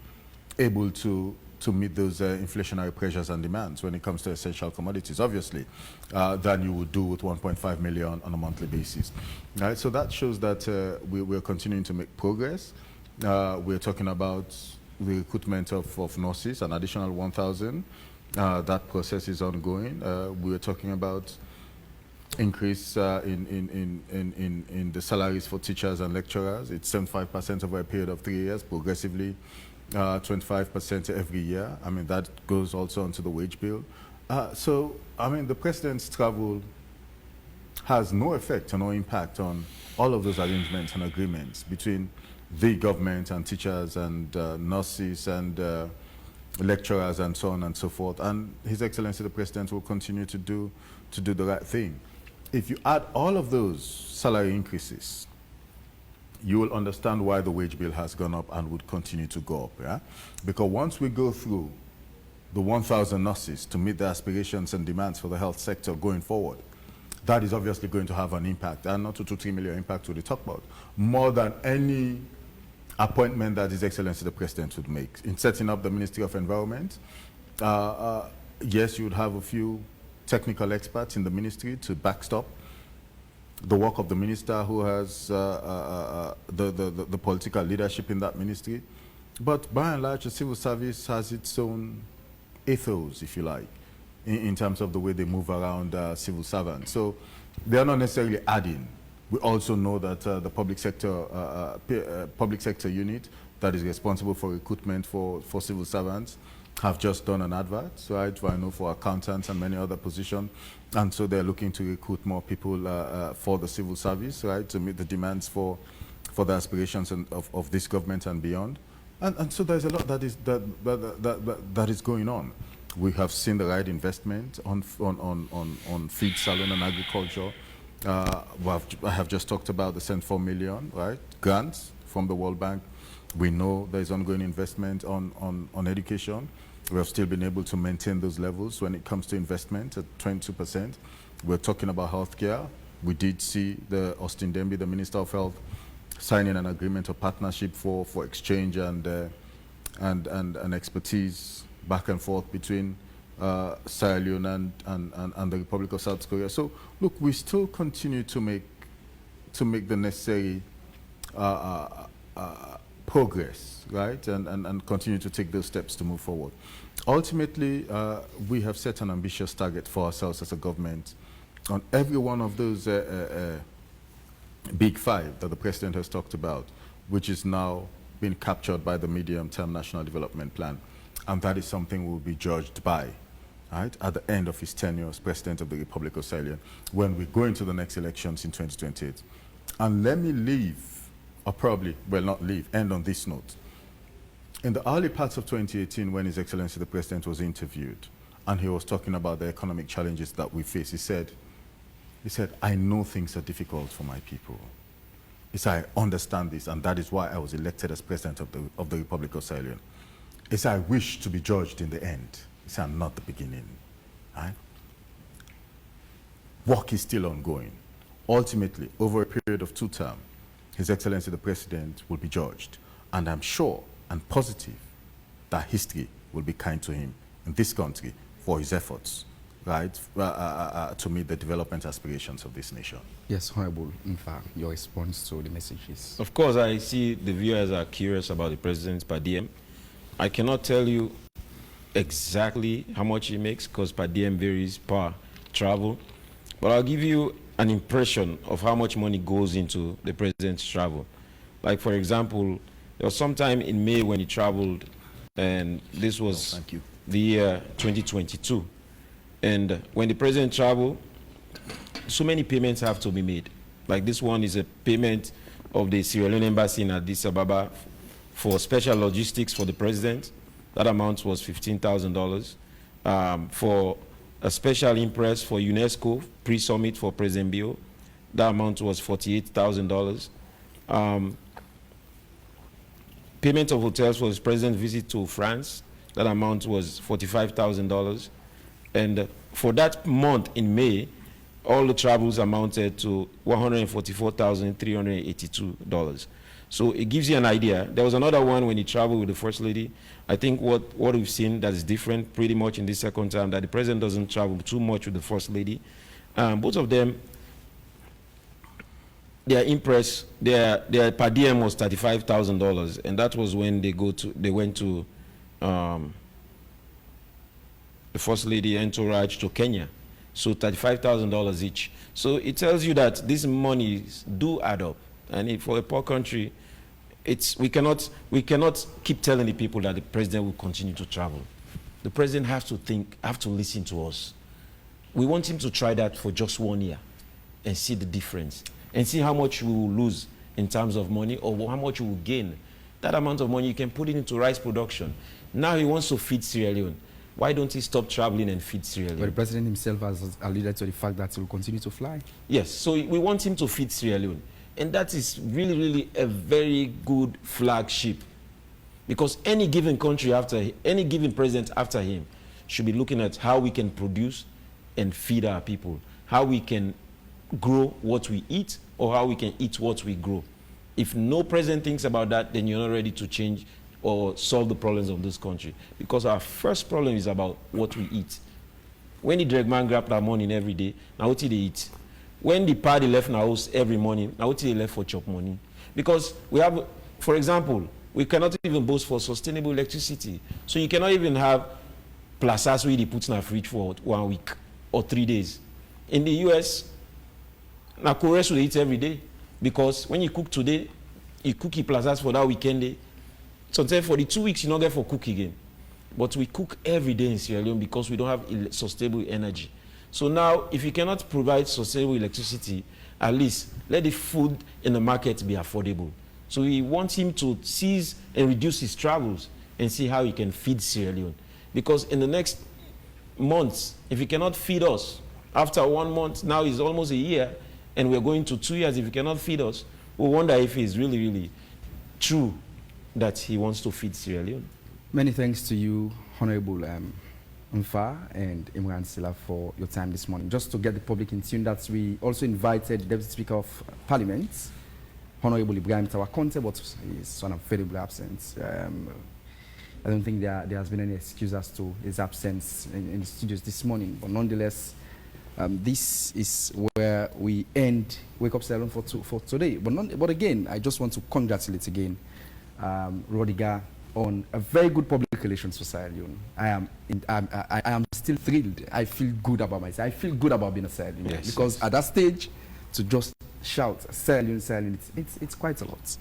able to meet those inflationary pressures and demands when it comes to essential commodities, obviously, than you would do with 1.5 million on a monthly basis. Right? So that shows that we're continuing to make progress. We're talking about the recruitment of nurses, an additional 1,000. That process is ongoing. We're talking about increase in the salaries for teachers and lecturers. It's 75% over a period of 3 years, progressively 25% every year. That goes also onto the wage bill. The president's travel has no effect or no impact on all of those arrangements and agreements between the government and teachers and nurses and lecturers and so on and so forth. And His Excellency the President will continue to do the right thing. If you add all of those salary increases you will understand why the wage bill has gone up and would continue to go up. Yeah? Because once we go through the 1,000 nurses to meet the aspirations and demands for the health sector going forward, that is obviously going to have an impact, and not 2-3 million impact we talk about, more than any appointment that His Excellency the President would make. In setting up the Ministry of Environment, yes, you would have a few technical experts in the ministry to backstop the work of the minister who has the political leadership in that ministry. But by and large, the civil service has its own ethos, if you like, in terms of the way they move around civil servants. So they are not necessarily adding. We also know that the public sector unit that is responsible for recruitment for civil servants have just done an advert, right? I know for accountants and many other positions, and so they're looking to recruit more people for the civil service, right, to meet the demands for the aspirations of this government and beyond. And so there's a lot that is going on. We have seen the right investment on feed, salon, and agriculture. I have just talked about the cent 4 million, right, grants from the World Bank. We know there's ongoing investment on education. We have still been able to maintain those levels when it comes to investment at 22%. We're talking about healthcare. We did see the Austin Demby, the Minister of Health, signing an agreement of partnership for exchange and expertise back and forth between Sierra Leone and the Republic of South Korea. So look, we still continue to make the necessary progress, right, and continue to take those steps to move forward. Ultimately, we have set an ambitious target for ourselves as a government on every one of those big five that the President has talked about, which is now being captured by the medium-term National Development Plan. And that is something we'll be judged by, right, at the end of his tenure as President of the Republic of Sierra Leone, when we go into the next elections in 2028. And let me leave, or probably, well, not leave, end on this note. In the early parts of 2018, when His Excellency the President was interviewed, and he was talking about the economic challenges that we face, he said, I know things are difficult for my people. He said, I understand this, and that is why I was elected as President of the Republic of Sierra Leone. He said, I wish to be judged in the end. He said, not the beginning. Right? Work is still ongoing. Ultimately, over a period of 2 terms, His Excellency the President will be judged. And I'm sure and positive that history will be kind to him in this country for his efforts, right, to meet the development aspirations of this nation. Yes, Honorable Mfa, your response to the messages. Of course, I see the viewers are curious about the President's Per Diem. I cannot tell you exactly how much he makes because Per Diem varies per travel, but I'll give you an impression of how much money goes into the President's travel. Like, for example, there was some time in May when he traveled, and this was the year 2022. And when the President traveled, so many payments have to be made. Like this one is a payment of the Sierra Leone Embassy in Addis Ababa for special logistics for the President. That amount was $15,000. For a special impress for UNESCO pre-summit for President Bio, that amount was $48,000. Payment of hotels for his President's visit to France, that amount was $45,000. And for that month in May, all the travels amounted to $144,382. So it gives you an idea. There was another one when he traveled with the First Lady. I think what we've seen that is different pretty much in this second time, that the President doesn't travel too much with the First Lady. Both of them, their impress, their Per Diem was $35,000, and that was when they went to the First Lady entourage to Kenya. So $35,000 each. So it tells you that these monies do add up. And for a poor country, we cannot keep telling the people that the President will continue to travel. The President has to listen to us. We want him to try that for just 1 year and see the difference and see how much we will lose in terms of money or how much we will gain. That amount of money, you can put it into rice production. Now he wants to feed Sierra Leone. Why don't he stop traveling and feed Sierra Leone? But the President himself has alluded to the fact that he will continue to fly. Yes, so we want him to feed Sierra Leone. And that is really, really a very good flagship. Because any given country after, any given president after him should be looking at how we can produce and feed our people, how we can grow what we eat, or how we can eat what we grow. If no president thinks about that, then you're not ready to change or solve the problems of this country. Because our first problem is about what we eat. When the drag man grab that morning every day, now what did they eat? When the party left in our house every morning, now what did they left for chop money? Because we have, for example, we cannot even boast for sustainable electricity. So you cannot even have plazas where they put in a fridge for 1 week or 3 days. In the US, now Koreans will eat every day. Because when you cook today, you cook your plazas for that weekend day. Sometimes for the 2 weeks, you don't get for cook again. But we cook every day in Sierra Leone because we don't have sustainable energy. So now, if you cannot provide sustainable electricity, at least let the food in the market be affordable. So we want him to cease and reduce his travels and see how he can feed Sierra Leone. Because in the next months, if he cannot feed us, after 1 month, now it's almost a year, and we're going to 2 years, if he cannot feed us, we wonder if it's really, really true that he wants to feed Sierra Leone. Many thanks to you, Honorable Mfa and Imran Sillah, for your time this morning. Just to get the public in tune, that we also invited the Deputy Speaker of Parliament, Honorable Ibrahim Tawakonte, but he's unavoidably absent. I don't think there has been any excuse as to his absence in the studios this morning, but nonetheless, this is where we end Wake Up Sierra Leone for today. But again, I just want to congratulate again Rodiga on a very good public relations for Sierra Leone. I am still thrilled. I feel good about myself. I feel good about being a Sierra Leone, yes, because yes. At that stage, to just shout Sierra Leone, it's quite a lot.